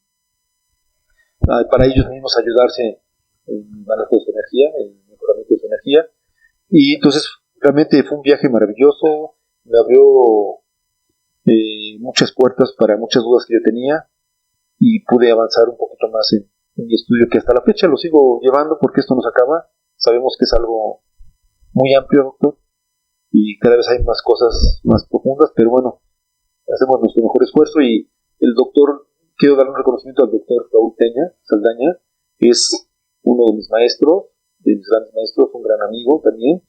para ellos mismos ayudarse en el manejo de su energía, en el mejoramiento de su energía. Y entonces, realmente fue un viaje maravilloso, me abrió muchas puertas para muchas dudas que yo tenía, y pude avanzar un poquito más en mi estudio, que hasta la fecha lo sigo llevando porque esto no se acaba. Sabemos que es algo muy amplio, doctor, y cada vez hay más cosas más profundas, pero bueno, hacemos nuestro mejor esfuerzo. Y el doctor, quiero dar un reconocimiento al doctor Raúl Peña Saldaña, que es uno de mis maestros, de mis grandes maestros, un gran amigo también.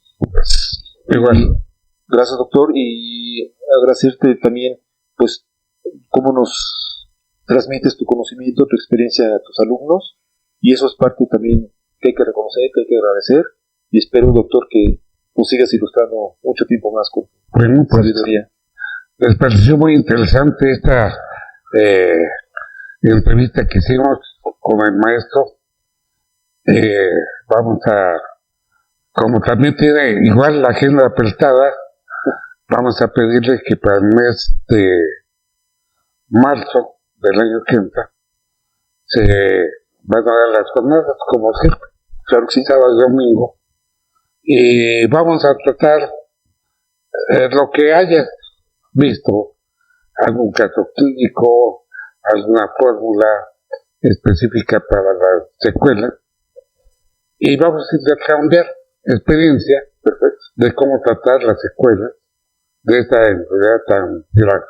Igual. Gracias, doctor, y agradecerte también, pues, cómo nos transmites tu conocimiento, tu experiencia a tus alumnos, y eso es parte también que hay que reconocer, que hay que agradecer, y espero, doctor, que nos sigas ilustrando mucho tiempo más con Bueno, pues, sabiduría. les pareció muy interesante esta entrevista que hicimos con el maestro. Vamos a, como también tiene igual la agenda apretada, vamos a pedirle que para el mes de marzo del año que entra se van a dar las jornadas, como siempre, claro que sí, sábado y domingo, y vamos a tratar lo que haya visto, algún caso clínico, alguna fórmula específica para las secuelas, y vamos a intercambiar experiencia de cómo tratar las secuelas de esta enfermedad tan grave.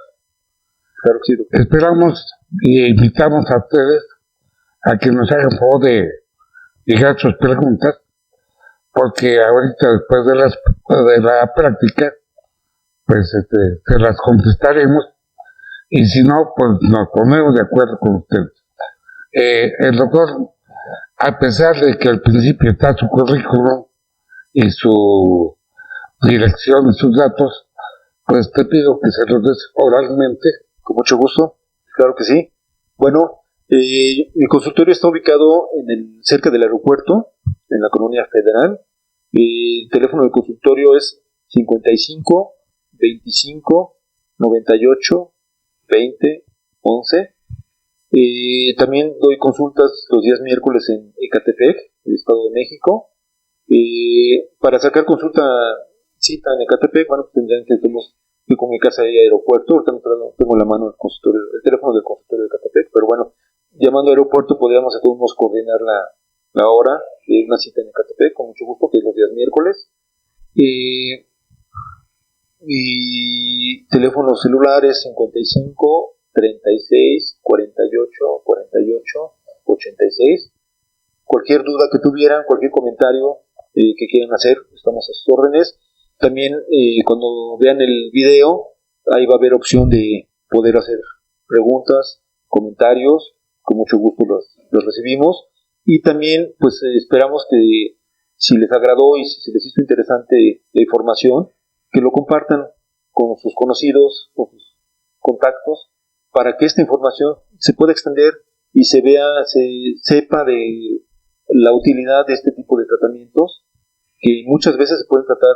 Claro que sí, doctor. Esperamos y invitamos a ustedes a que nos hagan favor de llegar sus preguntas, porque ahorita después de la práctica, pues se las contestaremos, y si no, pues nos ponemos de acuerdo con ustedes. El doctor, a pesar de que al principio está su currículum y su dirección y sus datos, pues te pido que se los des oralmente. Con mucho gusto, claro que sí. Bueno, mi consultorio está ubicado cerca del aeropuerto, en la Colonia Federal. El teléfono del consultorio es 55 25 98 20 11. También doy consultas los días miércoles en Ecatepec, el Estado de México. Para sacar cita en Ecatepec, bueno, pues tendrían que comunicarse ahí al aeropuerto. Ahorita no tengo en la mano el teléfono del consultorio de Ecatepec, pero bueno, llamando al aeropuerto podríamos a todos modos coordinar la hora de una cita en Ecatepec, con mucho gusto, que es los días miércoles. Mi teléfono celular es 55 36 48 48 86. Cualquier duda que tuvieran, cualquier comentario que quieran hacer, estamos a sus órdenes. También cuando vean el video, ahí va a haber opción de poder hacer preguntas, comentarios, con mucho gusto los recibimos. Y también pues esperamos que, si les agradó y si se les hizo interesante la información, que lo compartan con sus conocidos, con sus contactos, para que esta información se pueda extender y se sepa de la utilidad de este tipo de tratamientos, que muchas veces se pueden tratar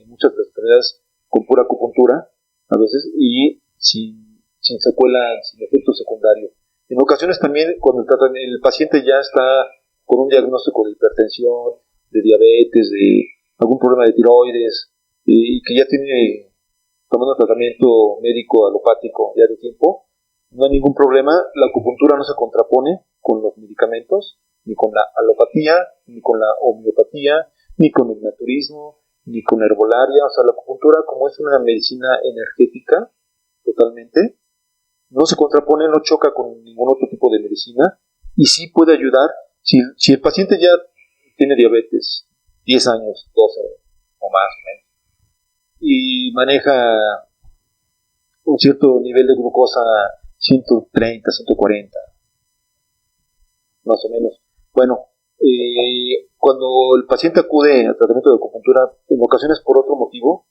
muchas de las enfermedades con pura acupuntura, a veces, y sin secuela, sin efecto secundario. En ocasiones también, cuando el paciente ya está con un diagnóstico de hipertensión, de diabetes, de algún problema de tiroides, y que ya tiene tomando tratamiento médico alopático ya de tiempo, no hay ningún problema. La acupuntura no se contrapone con los medicamentos, ni con la alopatía, ni con la homeopatía, ni con el naturismo, ni con la herbolaria. O sea, la acupuntura, como es una medicina energética totalmente, no se contrapone, no choca con ningún otro tipo de medicina, y sí puede ayudar. Si el paciente ya tiene diabetes, 10 años, 12 o más o menos, y maneja un cierto nivel de glucosa 130, 140, más o menos. Bueno, Cuando el paciente acude a tratamiento de acupuntura, en ocasiones por otro motivo,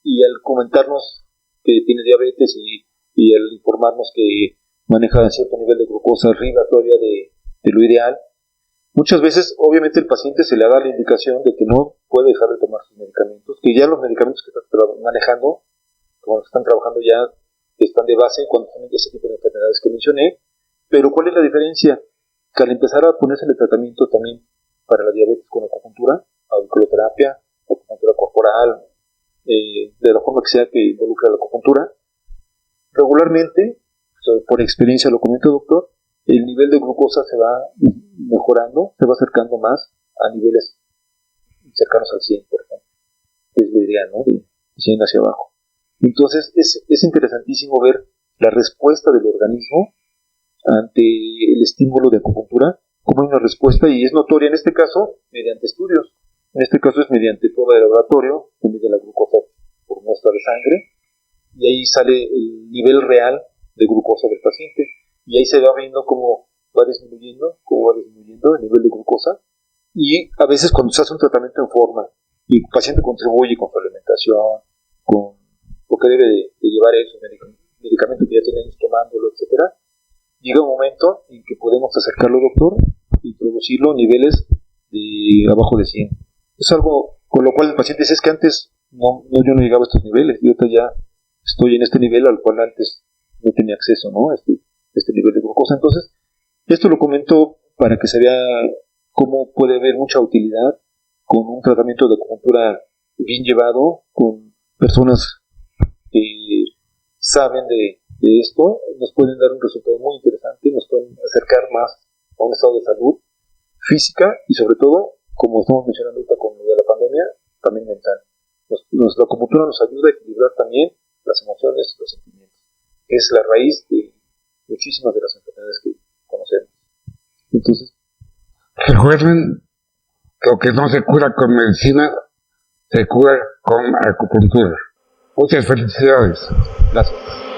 y al comentarnos que tiene diabetes y al informarnos que maneja cierto nivel de glucosa arriba todavía de lo ideal, muchas veces obviamente el paciente se le da la indicación de que no puede dejar de tomar sus medicamentos, que ya los medicamentos que está manejando, como los que están trabajando ya, están de base cuando son ese tipo de enfermedades que mencioné. Pero ¿cuál es la diferencia? Que al empezar a ponerse el tratamiento también para la diabetes con acupuntura, auriculoterapia, acupuntura corporal, de la forma que sea que involucre la acupuntura, regularmente, por experiencia lo comento, doctor, el nivel de glucosa se va mejorando, se va acercando más a niveles cercanos al 100, por ejemplo, que es lo ideal, ¿no? De 100 hacia abajo. Entonces, es interesantísimo ver la respuesta del organismo ante el estímulo de acupuntura, como hay una respuesta, y es notoria en este caso mediante estudios. En este caso es mediante prueba de laboratorio, que mide la glucosa por muestra de sangre, y ahí sale el nivel real de glucosa del paciente, y ahí se va viendo cómo va disminuyendo el nivel de glucosa, y a veces cuando se hace un tratamiento en forma, y el paciente contribuye con su alimentación, con lo que debe de llevar eso, medicamento que ya tiene años tomándolo, etcétera, llega un momento en que podemos acercarlo, doctor, y introducirlo a niveles de abajo de 100. Es algo con lo cual el paciente dice, es que antes yo no llegaba a estos niveles, y ahorita ya estoy en este nivel al cual antes no tenía acceso, ¿no? Este nivel de glucosa. Entonces, esto lo comento para que se vea cómo puede haber mucha utilidad con un tratamiento de acupuntura bien llevado, con personas que saben de esto, nos pueden dar un resultado muy interesante, nos pueden acercar más a un estado de salud física y sobre todo, como estamos mencionando ahorita con lo de la pandemia, también mental. La acupuntura nos ayuda a equilibrar también las emociones, los sentimientos, que es la raíz de muchísimas de las enfermedades que conocemos. Entonces, recuerden, lo que no se cura con medicina, se cura con acupuntura. Muchas felicidades. Gracias.